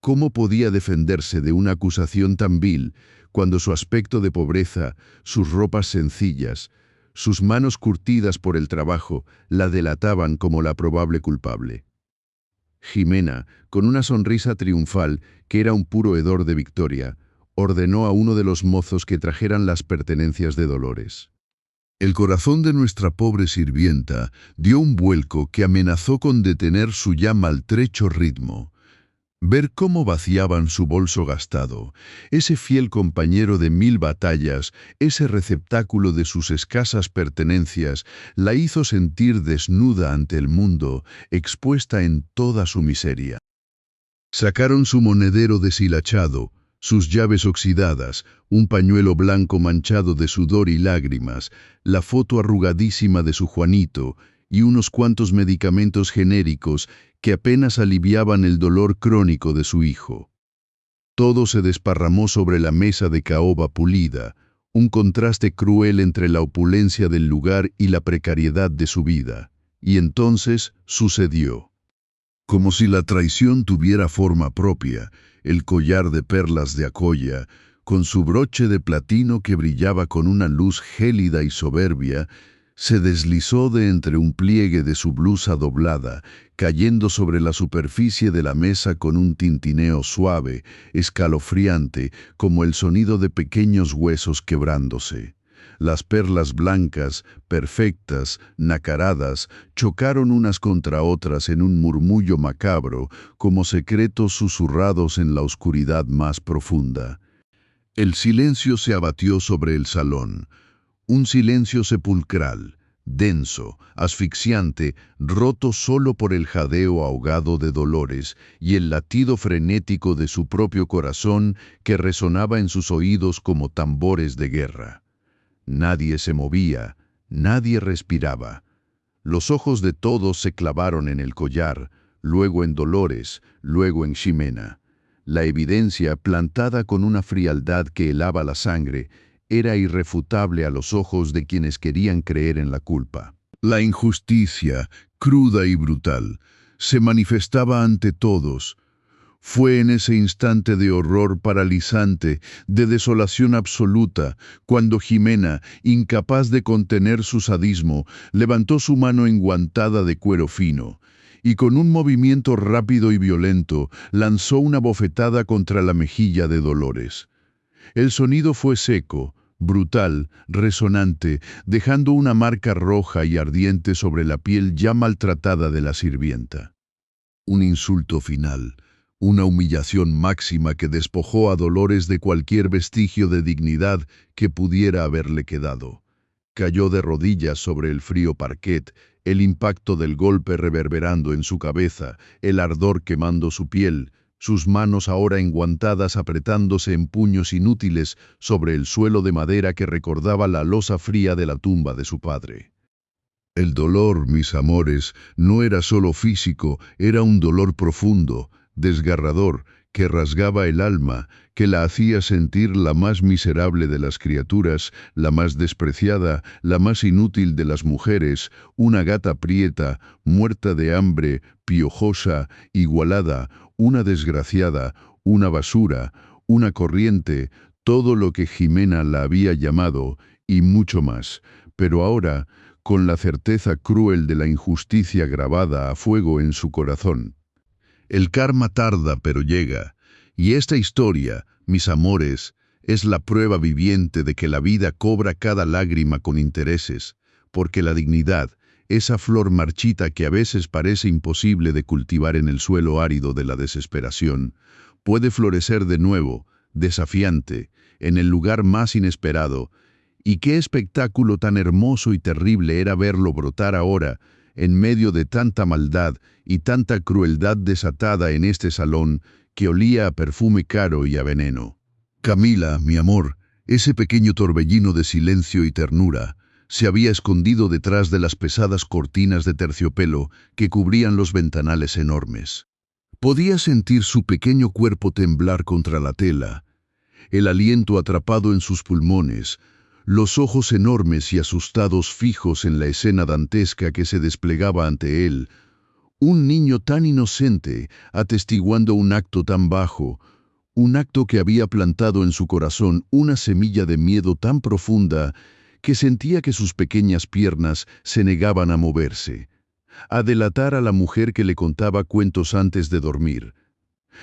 ¿Cómo podía defenderse de una acusación tan vil cuando su aspecto de pobreza, sus ropas sencillas, sus manos curtidas por el trabajo, la delataban como la probable culpable? Jimena, con una sonrisa triunfal que era un puro hedor de victoria, ordenó a uno de los mozos que trajeran las pertenencias de Dolores. El corazón de nuestra pobre sirvienta dio un vuelco que amenazó con detener su ya maltrecho ritmo. Ver cómo vaciaban su bolso gastado, ese fiel compañero de 1000 batallas, ese receptáculo de sus escasas pertenencias, la hizo sentir desnuda ante el mundo, expuesta en toda su miseria. Sacaron su monedero deshilachado, sus llaves oxidadas, un pañuelo blanco manchado de sudor y lágrimas, la foto arrugadísima de su Juanito, y unos cuantos medicamentos genéricos que apenas aliviaban el dolor crónico de su hijo. Todo se desparramó sobre la mesa de caoba pulida, un contraste cruel entre la opulencia del lugar y la precariedad de su vida. Y entonces sucedió. Como si la traición tuviera forma propia, el collar de perlas de Acoya, con su broche de platino que brillaba con una luz gélida y soberbia, se deslizó de entre un pliegue de su blusa doblada, cayendo sobre la superficie de la mesa con un tintineo suave, escalofriante, como el sonido de pequeños huesos quebrándose. Las perlas blancas, perfectas, nacaradas, chocaron unas contra otras en un murmullo macabro, como secretos susurrados en la oscuridad más profunda. El silencio se abatió sobre el salón, un silencio sepulcral, denso, asfixiante, roto solo por el jadeo ahogado de Dolores y el latido frenético de su propio corazón que resonaba en sus oídos como tambores de guerra. Nadie se movía, nadie respiraba. Los ojos de todos se clavaron en el collar, luego en Dolores, luego en Ximena. La evidencia, plantada con una frialdad que helaba la sangre, era irrefutable a los ojos de quienes querían creer en la culpa. La injusticia, cruda y brutal, se manifestaba ante todos. Fue en ese instante de horror paralizante, de desolación absoluta, cuando Ximena, incapaz de contener su sadismo, levantó su mano enguantada de cuero fino, y con un movimiento rápido y violento, lanzó una bofetada contra la mejilla de Dolores. El sonido fue seco, brutal, resonante, dejando una marca roja y ardiente sobre la piel ya maltratada de la sirvienta. Un insulto final, una humillación máxima que despojó a Dolores de cualquier vestigio de dignidad que pudiera haberle quedado. Cayó de rodillas sobre el frío parquet, el impacto del golpe reverberando en su cabeza, el ardor quemando su piel, sus manos ahora enguantadas apretándose en puños inútiles sobre el suelo de madera que recordaba la losa fría de la tumba de su padre. El dolor, mis amores, no era solo físico, era un dolor profundo, desgarrador, que rasgaba el alma, que la hacía sentir la más miserable de las criaturas, la más despreciada, la más inútil de las mujeres, una gata prieta, muerta de hambre, piojosa, igualada, una desgraciada, una basura, una corriente, todo lo que Ximena la había llamado, y mucho más. Pero ahora, con la certeza cruel de la injusticia grabada a fuego en su corazón. El karma tarda pero llega, y esta historia, mis amores, es la prueba viviente de que la vida cobra cada lágrima con intereses, porque la dignidad, esa flor marchita que a veces parece imposible de cultivar en el suelo árido de la desesperación, puede florecer de nuevo, desafiante, en el lugar más inesperado. Y qué espectáculo tan hermoso y terrible era verlo brotar ahora, en medio de tanta maldad y tanta crueldad desatada en este salón que olía a perfume caro y a veneno. Camila, mi amor, ese pequeño torbellino de silencio y ternura, se había escondido detrás de las pesadas cortinas de terciopelo que cubrían los ventanales enormes. Podía sentir su pequeño cuerpo temblar contra la tela, el aliento atrapado en sus pulmones, los ojos enormes y asustados fijos en la escena dantesca que se desplegaba ante él. Un niño tan inocente, atestiguando un acto tan bajo, un acto que había plantado en su corazón una semilla de miedo tan profunda que sentía que sus pequeñas piernas se negaban a moverse, a delatar a la mujer que le contaba cuentos antes de dormir,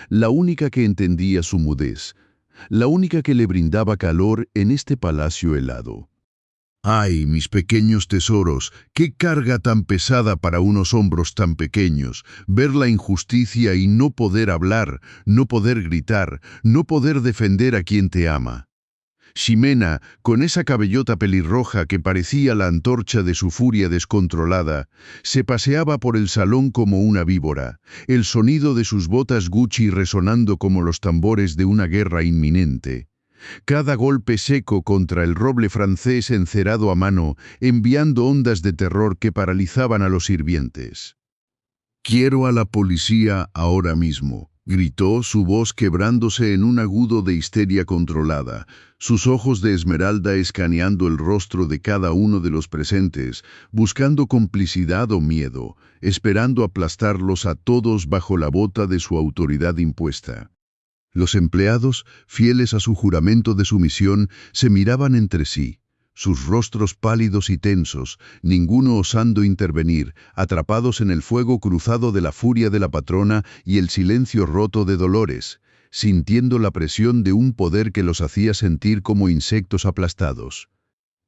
la única que entendía su mudez, la única que le brindaba calor en este palacio helado. ¡Ay, mis pequeños tesoros! ¡Qué carga tan pesada para unos hombros tan pequeños! Ver la injusticia y no poder hablar, no poder gritar, no poder defender a quien te ama. Ximena, con esa cabellota pelirroja que parecía la antorcha de su furia descontrolada, se paseaba por el salón como una víbora, el sonido de sus botas Gucci resonando como los tambores de una guerra inminente. cada golpe seco contra el roble francés encerado a mano, enviando ondas de terror que paralizaban a los sirvientes. «Quiero a la policía ahora mismo», gritó, su voz quebrándose en un agudo de histeria controlada, sus ojos de esmeralda escaneando el rostro de cada uno de los presentes, buscando complicidad o miedo, esperando aplastarlos a todos bajo la bota de su autoridad impuesta. Los empleados, fieles a su juramento de sumisión, se miraban entre sí, sus rostros pálidos y tensos, ninguno osando intervenir, atrapados en el fuego cruzado de la furia de la patrona y el silencio roto de Dolores, sintiendo la presión de un poder que los hacía sentir como insectos aplastados.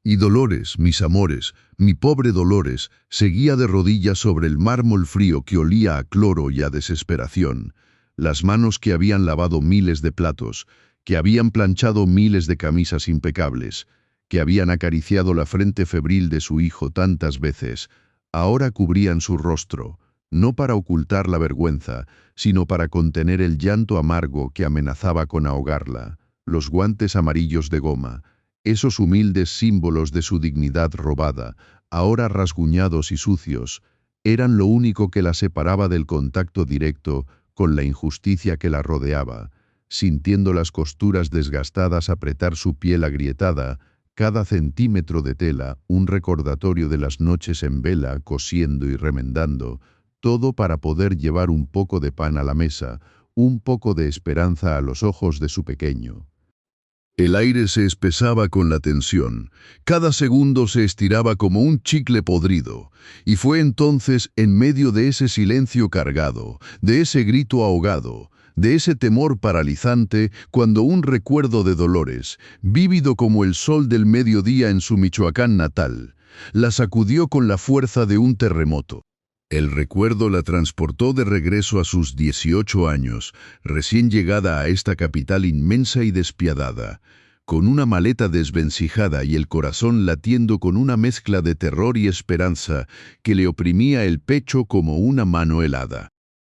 Y Dolores, mis amores, mi pobre Dolores, seguía de rodillas sobre el mármol frío que olía a cloro y a desesperación, las manos que habían lavado miles de platos, que habían planchado miles de camisas impecables, que habían acariciado la frente febril de su hijo tantas veces, ahora cubrían su rostro, no para ocultar la vergüenza, sino para contener el llanto amargo que amenazaba con ahogarla. Los guantes amarillos de goma, esos humildes símbolos de su dignidad robada, ahora rasguñados y sucios, eran lo único que la separaba del contacto directo con la injusticia que la rodeaba, sintiendo las costuras desgastadas apretar su piel agrietada, cada centímetro de tela, un recordatorio de las noches en vela, cosiendo y remendando, todo para poder llevar un poco de pan a la mesa, un poco de esperanza a los ojos de su pequeño. El aire se espesaba con la tensión, cada segundo se estiraba como un chicle podrido, y fue entonces, en medio de ese silencio cargado, de ese grito ahogado, de ese temor paralizante, cuando un recuerdo de Dolores, vívido como el sol del mediodía en su Michoacán natal, la sacudió con la fuerza de un terremoto. El recuerdo la transportó de regreso a sus 18 años, recién llegada a esta capital inmensa y despiadada, con una maleta desvencijada y el corazón latiendo con una mezcla de terror y esperanza que le oprimía el pecho como una mano helada.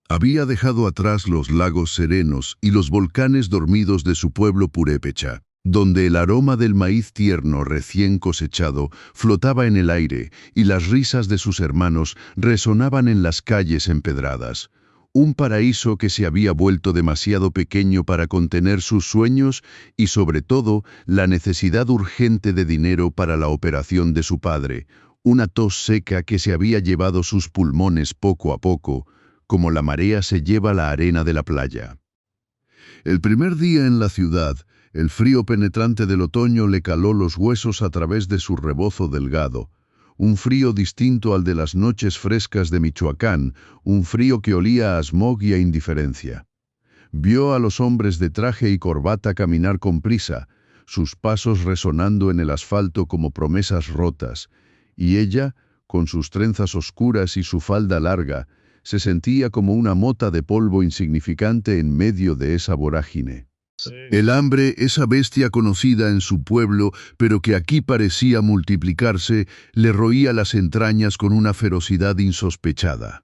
Había dejado atrás los lagos serenos y los volcanes dormidos de su pueblo purépecha, donde el aroma del maíz tierno recién cosechado flotaba en el aire y las risas de sus hermanos resonaban en las calles empedradas. Un paraíso que se había vuelto demasiado pequeño para contener sus sueños y, sobre todo, la necesidad urgente de dinero para la operación de su padre, una tos seca que se había llevado sus pulmones poco a poco, como la marea se lleva la arena de la playa. El primer día en la ciudad, el frío penetrante del otoño le caló los huesos a través de su rebozo delgado, un frío distinto al de las noches frescas de Michoacán, un frío que olía a smog y a indiferencia. Vio a los hombres de traje y corbata caminar con prisa, sus pasos resonando en el asfalto como promesas rotas, y ella, con sus trenzas oscuras y su falda larga, se sentía como una mota de polvo insignificante en medio de esa vorágine. El hambre, esa bestia conocida en su pueblo, pero que aquí parecía multiplicarse, le roía las entrañas con una ferocidad insospechada.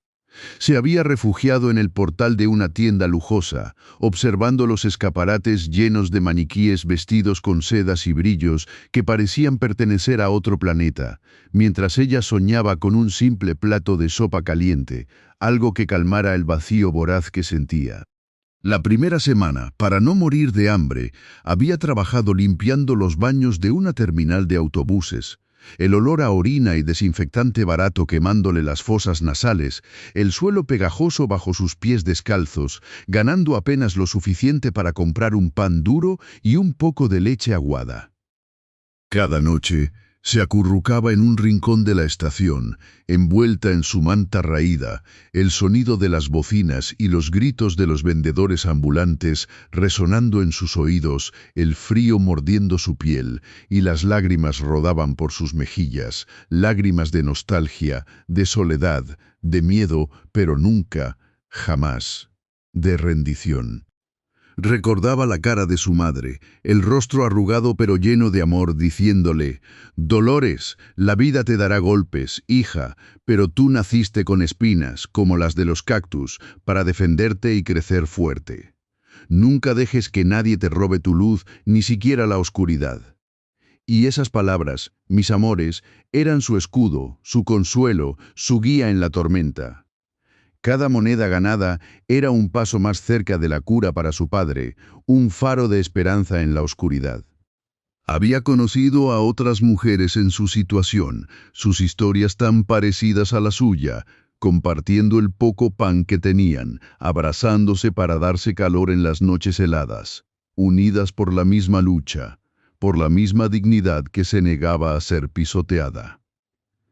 Se había refugiado en el portal de una tienda lujosa, observando los escaparates llenos de maniquíes vestidos con sedas y brillos que parecían pertenecer a otro planeta, mientras ella soñaba con un simple plato de sopa caliente, algo que calmara el vacío voraz que sentía. La primera semana, para no morir de hambre, había trabajado limpiando los baños de una terminal de autobuses. El olor a orina y desinfectante barato quemándole las fosas nasales, el suelo pegajoso bajo sus pies descalzos, ganando apenas lo suficiente para comprar un pan duro y un poco de leche aguada. Cada noche, se acurrucaba en un rincón de la estación, envuelta en su manta raída, el sonido de las bocinas y los gritos de los vendedores ambulantes resonando en sus oídos, el frío mordiendo su piel, y las lágrimas rodaban por sus mejillas, lágrimas de nostalgia, de soledad, de miedo, pero nunca, jamás, de rendición. Recordaba la cara de su madre, el rostro arrugado pero lleno de amor, diciéndole: «Dolores, la vida te dará golpes, hija, pero tú naciste con espinas, como las de los cactus, para defenderte y crecer fuerte». Nunca dejes que nadie te robe tu luz, ni siquiera la oscuridad. Y esas palabras, mis amores, eran su escudo, su consuelo, su guía en la tormenta. Cada moneda ganada era un paso más cerca de la cura para su padre, un faro de esperanza en la oscuridad. Había conocido a otras mujeres en su situación, sus historias tan parecidas a la suya, compartiendo el poco pan que tenían, abrazándose para darse calor en las noches heladas, unidas por la misma lucha, por la misma dignidad que se negaba a ser pisoteada.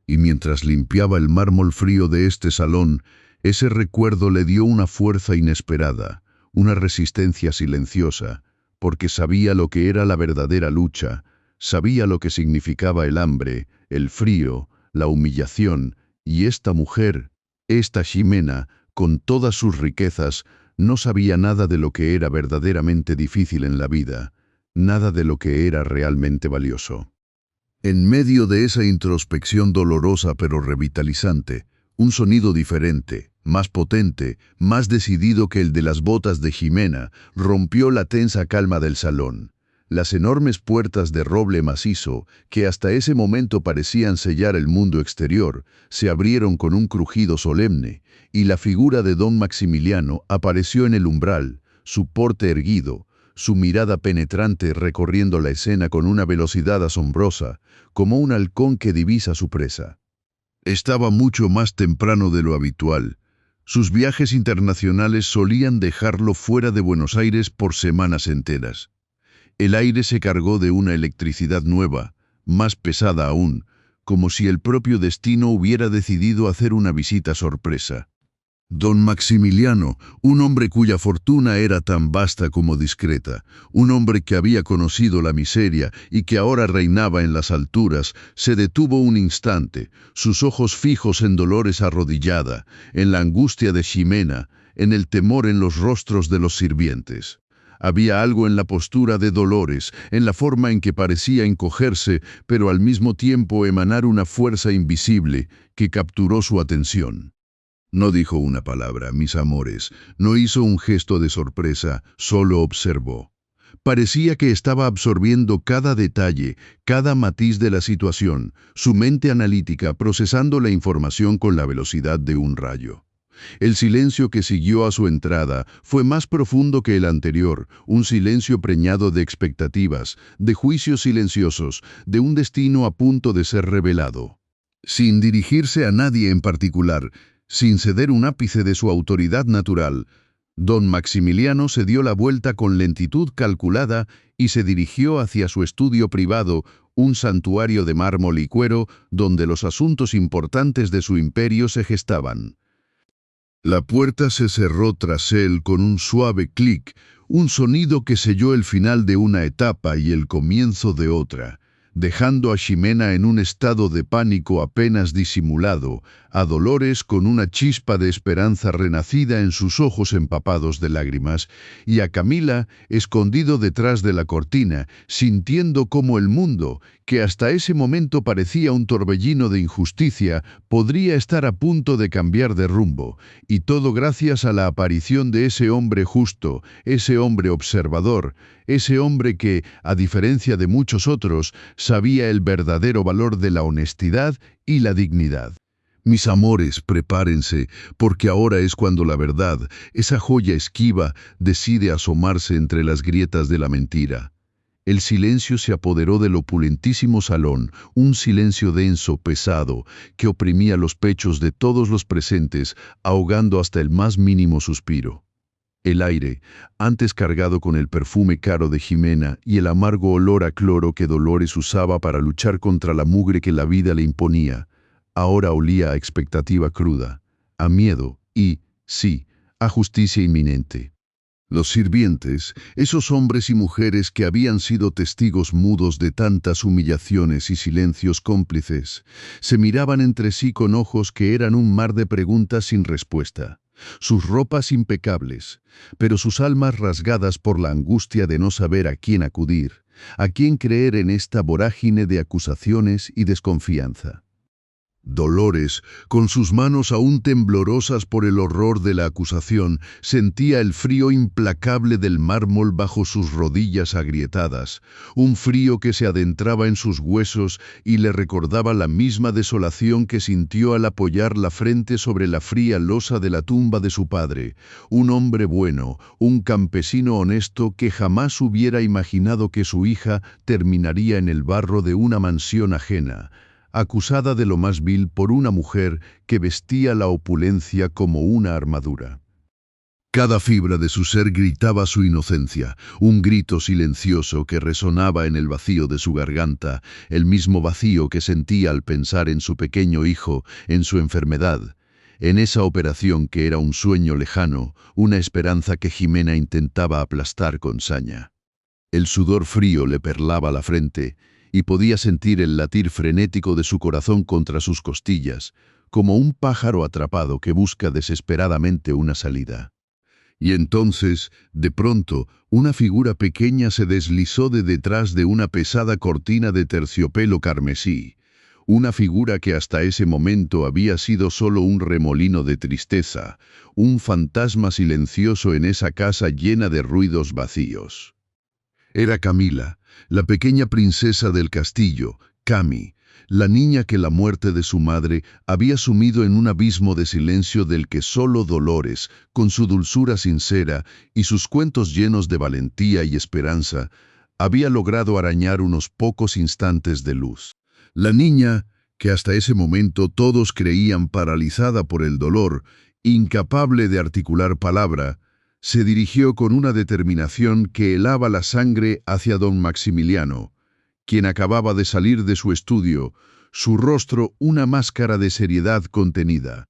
Y mientras limpiaba el mármol frío de este salón, ese recuerdo le dio una fuerza inesperada, una resistencia silenciosa, porque sabía lo que era la verdadera lucha, sabía lo que significaba el hambre, el frío, la humillación, y esta mujer, esta Ximena, con todas sus riquezas, no sabía nada de lo que era verdaderamente difícil en la vida, nada de lo que era realmente valioso. En medio de esa introspección dolorosa pero revitalizante, un sonido diferente, más potente, más decidido que el de las botas de Ximena, rompió la tensa calma del salón. Las enormes puertas de roble macizo, que hasta ese momento parecían sellar el mundo exterior, se abrieron con un crujido solemne, y la figura de don Maximiliano apareció en el umbral, su porte erguido, su mirada penetrante recorriendo la escena con una velocidad asombrosa, como un halcón que divisa su presa. Estaba mucho más temprano de lo habitual. Sus viajes internacionales solían dejarlo fuera de Buenos Aires por semanas enteras. El aire se cargó de una electricidad nueva, más pesada aún, como si el propio destino hubiera decidido hacer una visita sorpresa. Don Maximiliano, un hombre cuya fortuna era tan vasta como discreta, un hombre que había conocido la miseria y que ahora reinaba en las alturas, se detuvo un instante, sus ojos fijos en Dolores arrodillada, en la angustia de Ximena, en el temor en los rostros de los sirvientes. Había algo en la postura de Dolores, en la forma en que parecía encogerse, pero al mismo tiempo emanar una fuerza invisible, que capturó su atención. No dijo una palabra, mis amores, no hizo un gesto de sorpresa, solo observó. Parecía que estaba absorbiendo cada detalle, cada matiz de la situación, su mente analítica procesando la información con la velocidad de un rayo. El silencio que siguió a su entrada fue más profundo que el anterior, un silencio preñado de expectativas, de juicios silenciosos, de un destino a punto de ser revelado. Sin dirigirse a nadie en particular, sin ceder un ápice de su autoridad natural, don Maximiliano se dio la vuelta con lentitud calculada y se dirigió hacia su estudio privado, un santuario de mármol y cuero donde los asuntos importantes de su imperio se gestaban. La puerta se cerró tras él con un suave clic, un sonido que selló el final de una etapa y el comienzo de otra, dejando a Ximena en un estado de pánico apenas disimulado, a Dolores con una chispa de esperanza renacida en sus ojos empapados de lágrimas, y a Camila escondido detrás de la cortina, sintiendo cómo el mundo, que hasta ese momento parecía un torbellino de injusticia, podría estar a punto de cambiar de rumbo, y todo gracias a la aparición de ese hombre justo, ese hombre observador, ese hombre que, a diferencia de muchos otros, sabía el verdadero valor de la honestidad y la dignidad. Mis amores, prepárense, porque ahora es cuando la verdad, esa joya esquiva, decide asomarse entre las grietas de la mentira. El silencio se apoderó del opulentísimo salón, un silencio denso, pesado, que oprimía los pechos de todos los presentes, ahogando hasta el más mínimo suspiro. El aire, antes cargado con el perfume caro de Ximena y el amargo olor a cloro que Dolores usaba para luchar contra la mugre que la vida le imponía, ahora olía a expectativa cruda, a miedo y, sí, a justicia inminente. Los sirvientes, esos hombres y mujeres que habían sido testigos mudos de tantas humillaciones y silencios cómplices, se miraban entre sí con ojos que eran un mar de preguntas sin respuesta. Sus ropas impecables, pero sus almas rasgadas por la angustia de no saber a quién acudir, a quién creer en esta vorágine de acusaciones y desconfianza. Dolores, con sus manos aún temblorosas por el horror de la acusación, sentía el frío implacable del mármol bajo sus rodillas agrietadas, un frío que se adentraba en sus huesos y le recordaba la misma desolación que sintió al apoyar la frente sobre la fría losa de la tumba de su padre, un hombre bueno, un campesino honesto que jamás hubiera imaginado que su hija terminaría en el barro de una mansión ajena, acusada de lo más vil por una mujer que vestía la opulencia como una armadura. Cada fibra de su ser gritaba su inocencia, un grito silencioso que resonaba en el vacío de su garganta, el mismo vacío que sentía al pensar en su pequeño hijo, en su enfermedad, en esa operación que era un sueño lejano, una esperanza que Jimena intentaba aplastar con saña. El sudor frío le perlaba la frente, y podía sentir el latir frenético de su corazón contra sus costillas, como un pájaro atrapado que busca desesperadamente una salida. Y entonces, de pronto, una figura pequeña se deslizó de detrás de una pesada cortina de terciopelo carmesí, una figura que hasta ese momento había sido solo un remolino de tristeza, un fantasma silencioso en esa casa llena de ruidos vacíos. Era Camila, la pequeña princesa del castillo, Cami, la niña que la muerte de su madre había sumido en un abismo de silencio del que solo Dolores, con su dulzura sincera y sus cuentos llenos de valentía y esperanza, había logrado arañar unos pocos instantes de luz. La niña, que hasta ese momento todos creían paralizada por el dolor, incapaz de articular palabra, se dirigió con una determinación que helaba la sangre hacia don Maximiliano, quien acababa de salir de su estudio, su rostro una máscara de seriedad contenida.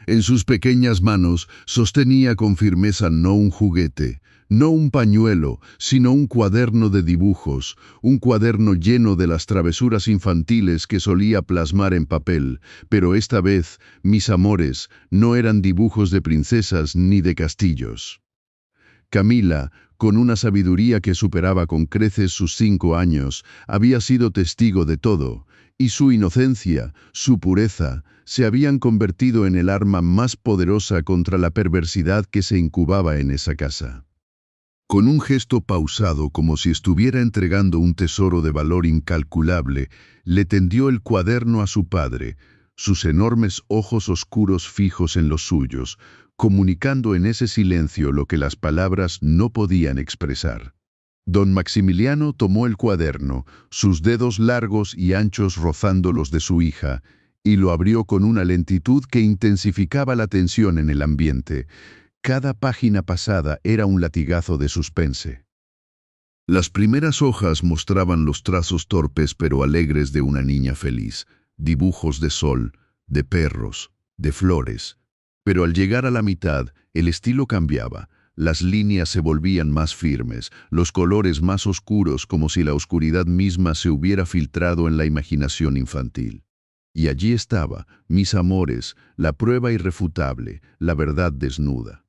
En sus pequeñas manos sostenía con firmeza no un juguete, no un pañuelo, sino un cuaderno de dibujos, un cuaderno lleno de las travesuras infantiles que solía plasmar en papel, pero esta vez, mis amores, no eran dibujos de princesas ni de castillos. Camila, con una sabiduría que superaba con creces sus 5 años, había sido testigo de todo, y su inocencia, su pureza, se habían convertido en el arma más poderosa contra la perversidad que se incubaba en esa casa. Con un gesto pausado, como si estuviera entregando un tesoro de valor incalculable, le tendió el cuaderno a su padre, sus enormes ojos oscuros fijos en los suyos, comunicando en ese silencio lo que las palabras no podían expresar. Don Maximiliano tomó el cuaderno, sus dedos largos y anchos rozando los de su hija, y lo abrió con una lentitud que intensificaba la tensión en el ambiente. Cada página pasada era un latigazo de suspense. Las primeras hojas mostraban los trazos torpes pero alegres de una niña feliz, dibujos de sol, de perros, de flores. Pero al llegar a la mitad, el estilo cambiaba. Las líneas se volvían más firmes, los colores más oscuros, como si la oscuridad misma se hubiera filtrado en la imaginación infantil. Y allí estaba, mis amores, la prueba irrefutable, la verdad desnuda.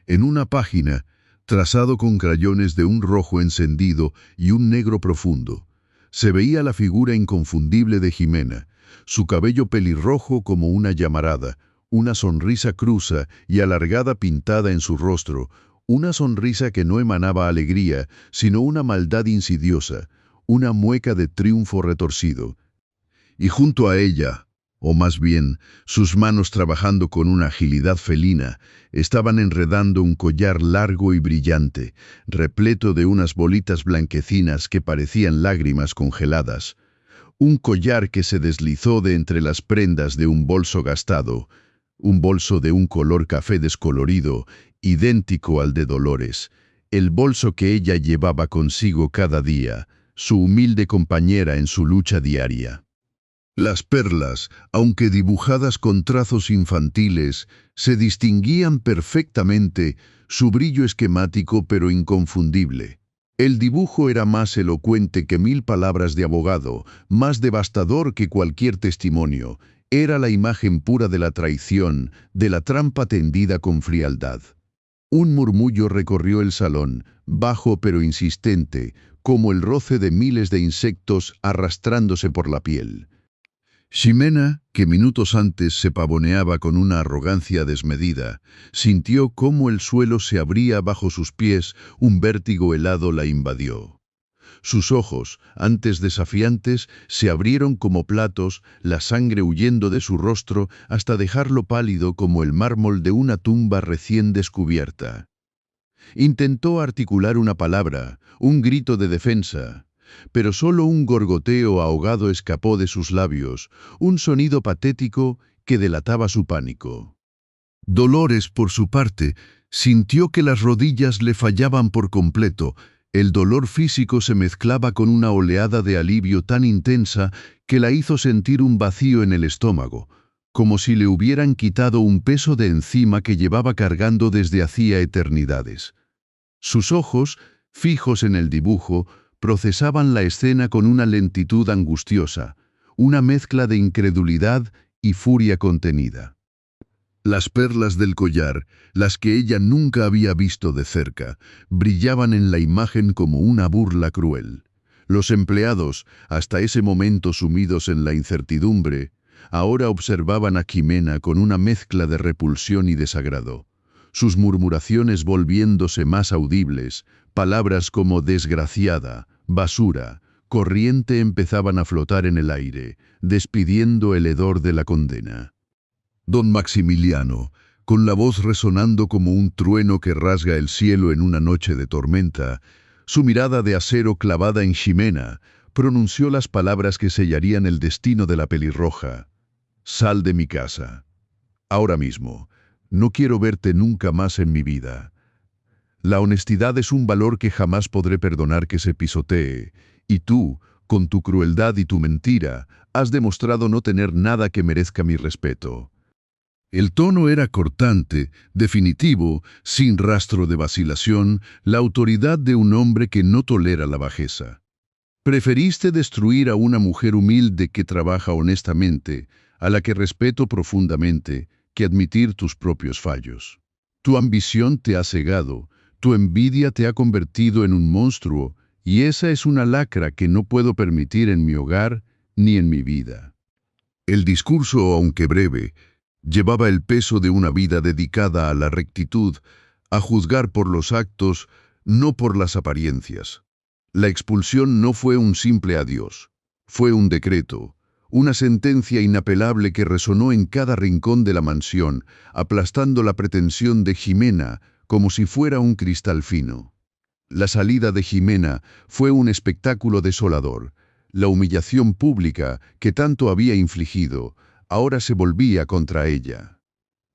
En una página, trazado con crayones de un rojo encendido y un negro profundo, se veía la figura inconfundible de Jimena, su cabello pelirrojo como una llamarada, una sonrisa cruza y alargada pintada en su rostro, una sonrisa que no emanaba alegría, sino una maldad insidiosa, una mueca de triunfo retorcido. Y junto a ella, o más bien, sus manos trabajando con una agilidad felina, estaban enredando un collar largo y brillante, repleto de unas bolitas blanquecinas que parecían lágrimas congeladas. Un collar que se deslizó de entre las prendas de un bolso gastado, un bolso de un color café descolorido, idéntico al de Dolores, el bolso que ella llevaba consigo cada día, su humilde compañera en su lucha diaria. Las perlas, aunque dibujadas con trazos infantiles, se distinguían perfectamente, su brillo esquemático pero inconfundible. El dibujo era más elocuente que 1000 palabras de abogado, más devastador que cualquier testimonio. Era la imagen pura de la traición, de la trampa tendida con frialdad. Un murmullo recorrió el salón, bajo pero insistente, como el roce de miles de insectos arrastrándose por la piel. Ximena, que minutos antes se pavoneaba con una arrogancia desmedida, sintió cómo el suelo se abría bajo sus pies, un vértigo helado la invadió. Sus ojos, antes desafiantes, se abrieron como platos, la sangre huyendo de su rostro hasta dejarlo pálido como el mármol de una tumba recién descubierta. Intentó articular una palabra, un grito de defensa, pero solo un gorgoteo ahogado escapó de sus labios, un sonido patético que delataba su pánico. Dolores, por su parte, sintió que las rodillas le fallaban por completo. El dolor físico se mezclaba con una oleada de alivio tan intensa que la hizo sentir un vacío en el estómago, como si le hubieran quitado un peso de encima que llevaba cargando desde hacía eternidades. Sus ojos, fijos en el dibujo, procesaban la escena con una lentitud angustiosa, una mezcla de incredulidad y furia contenida. Las perlas del collar, las que ella nunca había visto de cerca, brillaban en la imagen como una burla cruel. Los empleados, hasta ese momento sumidos en la incertidumbre, ahora observaban a Ximena con una mezcla de repulsión y desagrado. Sus murmuraciones volviéndose más audibles, palabras como desgraciada, basura, corriente empezaban a flotar en el aire, despidiendo el hedor de la condena. Don Maximiliano, con la voz resonando como un trueno que rasga el cielo en una noche de tormenta, su mirada de acero clavada en Ximena, pronunció las palabras que sellarían el destino de la pelirroja. «Sal de mi casa. Ahora mismo. No quiero verte nunca más en mi vida. La honestidad es un valor que jamás podré perdonar que se pisotee, y tú, con tu crueldad y tu mentira, has demostrado no tener nada que merezca mi respeto». El tono era cortante, definitivo, sin rastro de vacilación, la autoridad de un hombre que no tolera la bajeza. Preferiste destruir a una mujer humilde que trabaja honestamente, a la que respeto profundamente, que admitir tus propios fallos. Tu ambición te ha cegado, tu envidia te ha convertido en un monstruo, y esa es una lacra que no puedo permitir en mi hogar ni en mi vida. El discurso, aunque breve, llevaba el peso de una vida dedicada a la rectitud, a juzgar por los actos, no por las apariencias. La expulsión no fue un simple adiós, fue un decreto, una sentencia inapelable que resonó en cada rincón de la mansión, aplastando la pretensión de Ximena como si fuera un cristal fino. La salida de Ximena fue un espectáculo desolador. La humillación pública que tanto había infligido, ahora se volvía contra ella.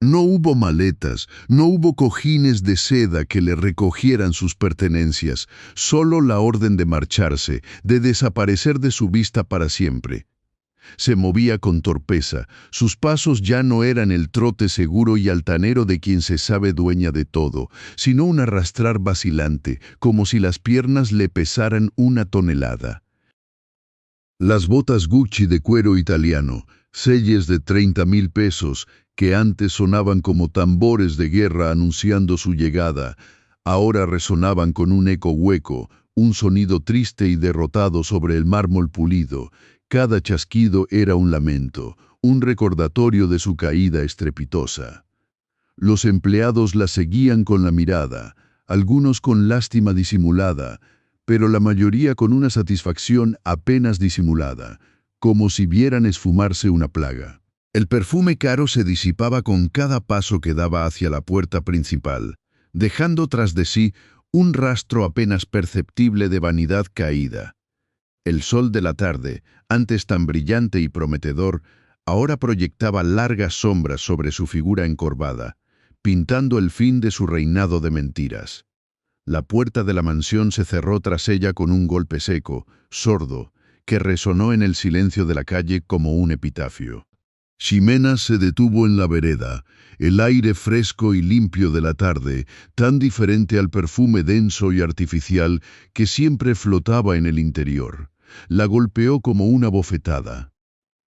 No hubo maletas, no hubo cojines de seda que le recogieran sus pertenencias, solo la orden de marcharse, de desaparecer de su vista para siempre. Se movía con torpeza, sus pasos ya no eran el trote seguro y altanero de quien se sabe dueña de todo, sino un arrastrar vacilante, como si las piernas le pesaran una tonelada. Las botas Gucci de cuero italiano, selles de 30.000 pesos, que antes sonaban como tambores de guerra anunciando su llegada, ahora resonaban con un eco hueco, un sonido triste y derrotado sobre el mármol pulido. Cada chasquido era un lamento, un recordatorio de su caída estrepitosa. Los empleados la seguían con la mirada, algunos con lástima disimulada, pero la mayoría con una satisfacción apenas disimulada, como si vieran esfumarse una plaga. El perfume caro se disipaba con cada paso que daba hacia la puerta principal, dejando tras de sí un rastro apenas perceptible de vanidad caída. El sol de la tarde, antes tan brillante y prometedor, ahora proyectaba largas sombras sobre su figura encorvada, pintando el fin de su reinado de mentiras. La puerta de la mansión se cerró tras ella con un golpe seco, sordo, que resonó en el silencio de la calle como un epitafio. Ximena se detuvo en la vereda, el aire fresco y limpio de la tarde, tan diferente al perfume denso y artificial que siempre flotaba en el interior. La golpeó como una bofetada.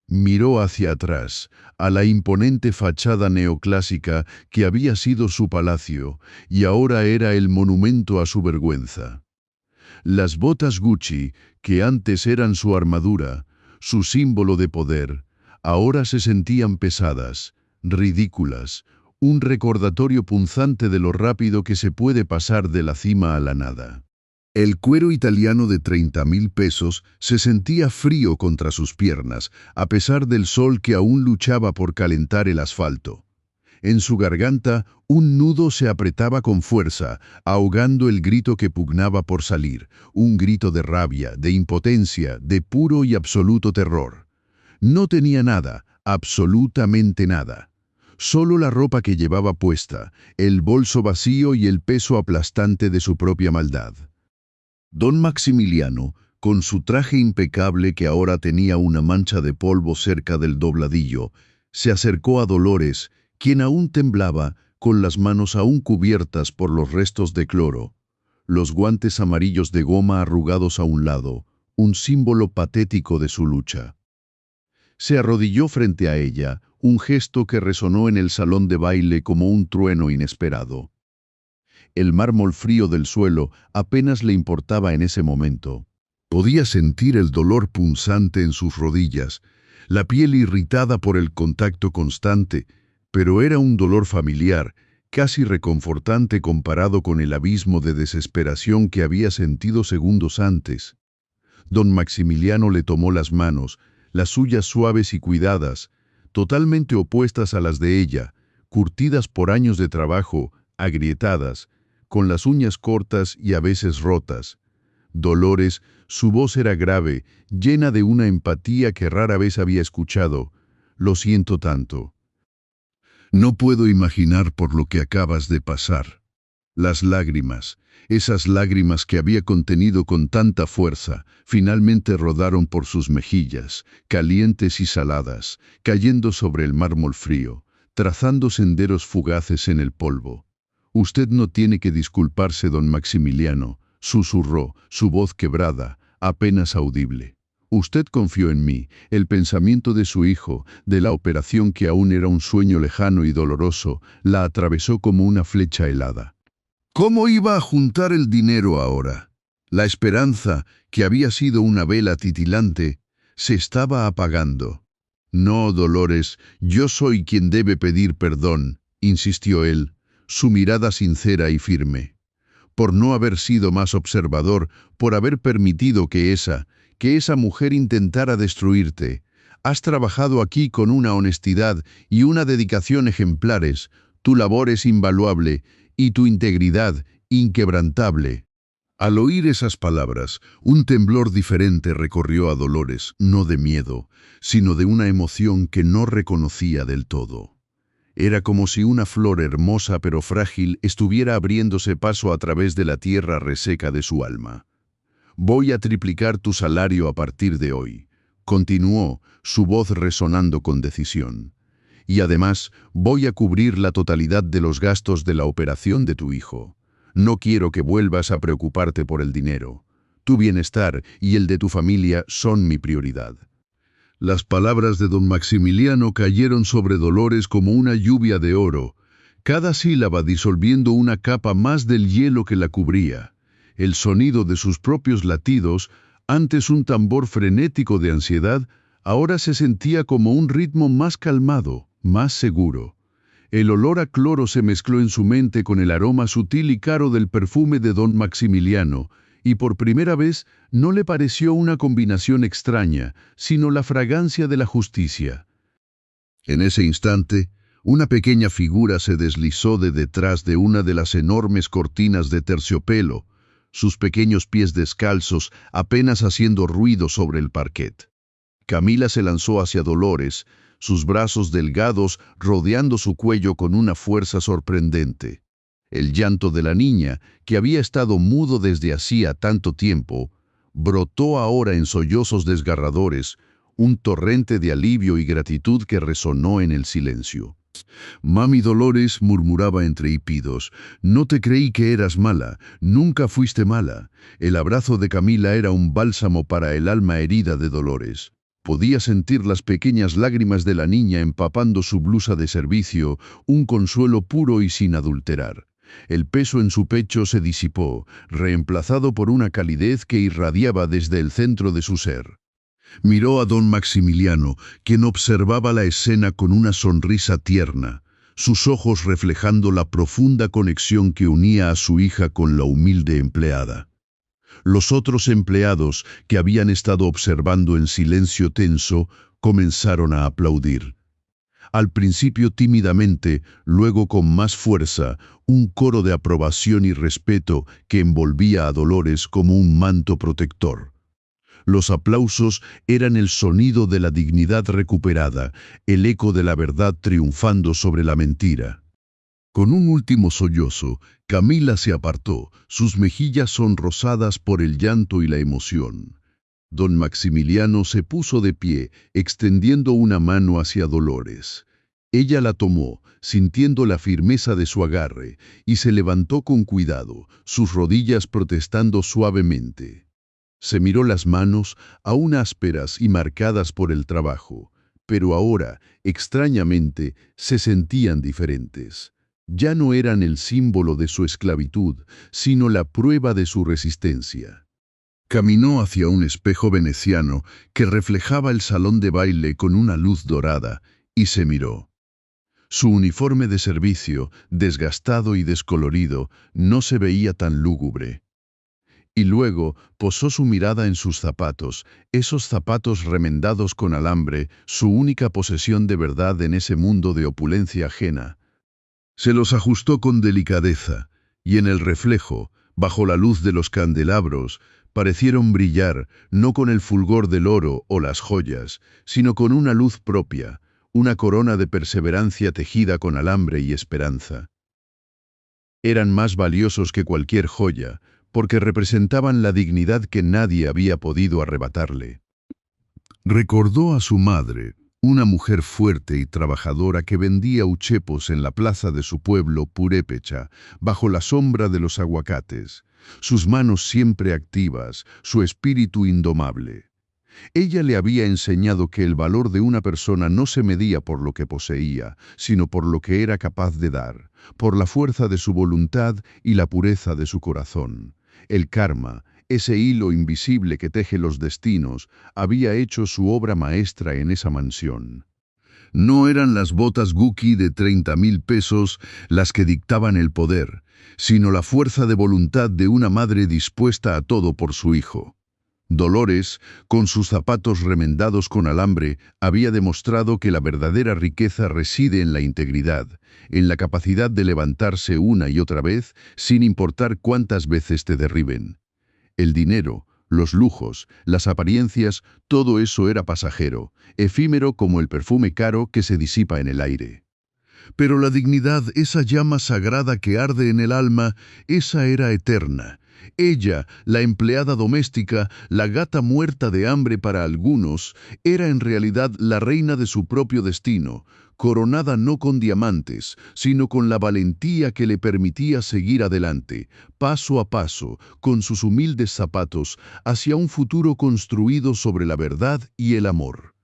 Miró hacia atrás, a la imponente fachada neoclásica que había sido su palacio y ahora era el monumento a su vergüenza. Las botas Gucci, que antes eran su armadura, su símbolo de poder, ahora se sentían pesadas, ridículas, un recordatorio punzante de lo rápido que se puede pasar de la cima a la nada. El cuero italiano de 30.000 pesos se sentía frío contra sus piernas, a pesar del sol que aún luchaba por calentar el asfalto. En su garganta, un nudo se apretaba con fuerza, ahogando el grito que pugnaba por salir, un grito de rabia, de impotencia, de puro y absoluto terror. No tenía nada, absolutamente nada. Solo la ropa que llevaba puesta, el bolso vacío y el peso aplastante de su propia maldad. Don Maximiliano, con su traje impecable que ahora tenía una mancha de polvo cerca del dobladillo, se acercó a Dolores, quien aún temblaba, con las manos aún cubiertas por los restos de cloro, los guantes amarillos de goma arrugados a un lado, un símbolo patético de su lucha. Se arrodilló frente a ella, un gesto que resonó en el salón de baile como un trueno inesperado. El mármol frío del suelo apenas le importaba en ese momento. Podía sentir el dolor punzante en sus rodillas, la piel irritada por el contacto constante, pero era un dolor familiar, casi reconfortante comparado con el abismo de desesperación que había sentido segundos antes. Don Maximiliano le tomó las manos, las suyas suaves y cuidadas, totalmente opuestas a las de ella, curtidas por años de trabajo, agrietadas, con las uñas cortas y a veces rotas. Dolores, su voz era grave, llena de una empatía que rara vez había escuchado. Lo siento tanto. No puedo imaginar por lo que acabas de pasar. Las lágrimas, esas lágrimas que había contenido con tanta fuerza, finalmente rodaron por sus mejillas, calientes y saladas, cayendo sobre el mármol frío, trazando senderos fugaces en el polvo. Usted no tiene que disculparse, don Maximiliano, susurró, su voz quebrada, apenas audible. Usted confió en mí, el pensamiento de su hijo, de la operación que aún era un sueño lejano y doloroso, la atravesó como una flecha helada. ¿Cómo iba a juntar el dinero ahora? La esperanza, que había sido una vela titilante, se estaba apagando. No, Dolores, yo soy quien debe pedir perdón, insistió él, su mirada sincera y firme. Por no haber sido más observador, por haber permitido que esa mujer intentara destruirte. Has trabajado aquí con una honestidad y una dedicación ejemplares, tu labor es invaluable y tu integridad inquebrantable. Al oír esas palabras, un temblor diferente recorrió a Dolores, no de miedo, sino de una emoción que no reconocía del todo. Era como si una flor hermosa pero frágil estuviera abriéndose paso a través de la tierra reseca de su alma. Voy a triplicar tu salario a partir de hoy, continuó, su voz resonando con decisión. Y además, voy a cubrir la totalidad de los gastos de la operación de tu hijo. No quiero que vuelvas a preocuparte por el dinero. Tu bienestar y el de tu familia son mi prioridad. Las palabras de don Maximiliano cayeron sobre Dolores como una lluvia de oro, cada sílaba disolviendo una capa más del hielo que la cubría. El sonido de sus propios latidos, antes un tambor frenético de ansiedad, ahora se sentía como un ritmo más calmado, más seguro. El olor a cloro se mezcló en su mente con el aroma sutil y caro del perfume de don Maximiliano, y por primera vez no le pareció una combinación extraña, sino la fragancia de la justicia. En ese instante, una pequeña figura se deslizó de detrás de una de las enormes cortinas de terciopelo, sus pequeños pies descalzos apenas haciendo ruido sobre el parquet. Camila se lanzó hacia Dolores, sus brazos delgados rodeando su cuello con una fuerza sorprendente. El llanto de la niña, que había estado mudo desde hacía tanto tiempo, brotó ahora en sollozos desgarradores, un torrente de alivio y gratitud que resonó en el silencio. Mami Dolores, murmuraba entre hipidos, no te creí que eras mala, nunca fuiste mala. El abrazo de Camila era un bálsamo para el alma herida de Dolores. Podía sentir las pequeñas lágrimas de la niña empapando su blusa de servicio, un consuelo puro y sin adulterar. El peso en su pecho se disipó, reemplazado por una calidez que irradiaba desde el centro de su ser. Miró a don Maximiliano, quien observaba la escena con una sonrisa tierna, sus ojos reflejando la profunda conexión que unía a su hija con la humilde empleada. Los otros empleados, que habían estado observando en silencio tenso, comenzaron a aplaudir. Al principio tímidamente, luego con más fuerza, un coro de aprobación y respeto que envolvía a Dolores como un manto protector. Los aplausos eran el sonido de la dignidad recuperada, el eco de la verdad triunfando sobre la mentira. Con un último sollozo, Camila se apartó, sus mejillas sonrosadas por el llanto y la emoción. Don Maximiliano se puso de pie, extendiendo una mano hacia Dolores. Ella la tomó, sintiendo la firmeza de su agarre, y se levantó con cuidado, sus rodillas protestando suavemente. Se miró las manos, aún ásperas y marcadas por el trabajo, pero ahora, extrañamente, se sentían diferentes. Ya no eran el símbolo de su esclavitud, sino la prueba de su resistencia. Caminó hacia un espejo veneciano que reflejaba el salón de baile con una luz dorada, y se miró. Su uniforme de servicio, desgastado y descolorido, no se veía tan lúgubre. Y luego posó su mirada en sus zapatos, esos zapatos remendados con alambre, su única posesión de verdad en ese mundo de opulencia ajena. Se los ajustó con delicadeza, y en el reflejo, bajo la luz de los candelabros, parecieron brillar, no con el fulgor del oro o las joyas, sino con una luz propia, una corona de perseverancia tejida con alambre y esperanza. Eran más valiosos que cualquier joya, porque representaban la dignidad que nadie había podido arrebatarle. Recordó a su madre, una mujer fuerte y trabajadora que vendía uchepos en la plaza de su pueblo Purépecha, bajo la sombra de los aguacates, sus manos siempre activas, su espíritu indomable. Ella le había enseñado que el valor de una persona no se medía por lo que poseía, sino por lo que era capaz de dar, por la fuerza de su voluntad y la pureza de su corazón. El karma, ese hilo invisible que teje los destinos, había hecho su obra maestra en esa mansión. No eran las botas Gucci de 30,000 pesos las que dictaban el poder, sino la fuerza de voluntad de una madre dispuesta a todo por su hijo. Dolores, con sus zapatos remendados con alambre, había demostrado que la verdadera riqueza reside en la integridad, en la capacidad de levantarse una y otra vez, sin importar cuántas veces te derriben. El dinero, los lujos, las apariencias, todo eso era pasajero, efímero como el perfume caro que se disipa en el aire. Pero la dignidad, esa llama sagrada que arde en el alma, esa era eterna. Ella, la empleada doméstica, la gata muerta de hambre para algunos, era en realidad la reina de su propio destino, coronada no con diamantes, sino con la valentía que le permitía seguir adelante, paso a paso, con sus humildes zapatos, hacia un futuro construido sobre la verdad y el amor.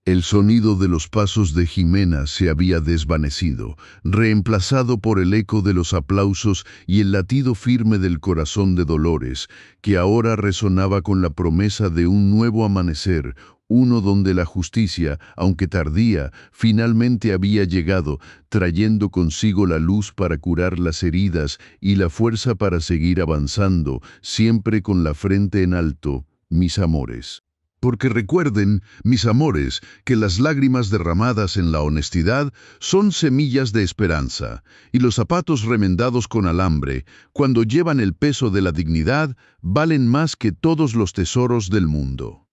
El sonido de los pasos de Jimena se había desvanecido, reemplazado por el eco de los aplausos y el latido firme del corazón de Dolores, que ahora resonaba con la promesa de un nuevo amanecer, uno donde la justicia, aunque tardía, finalmente había llegado, trayendo consigo la luz para curar las heridas y la fuerza para seguir avanzando, siempre con la frente en alto, mis amores. Porque recuerden, mis amores, que las lágrimas derramadas en la honestidad son semillas de esperanza, y los zapatos remendados con alambre, cuando llevan el peso de la dignidad, valen más que todos los tesoros del mundo.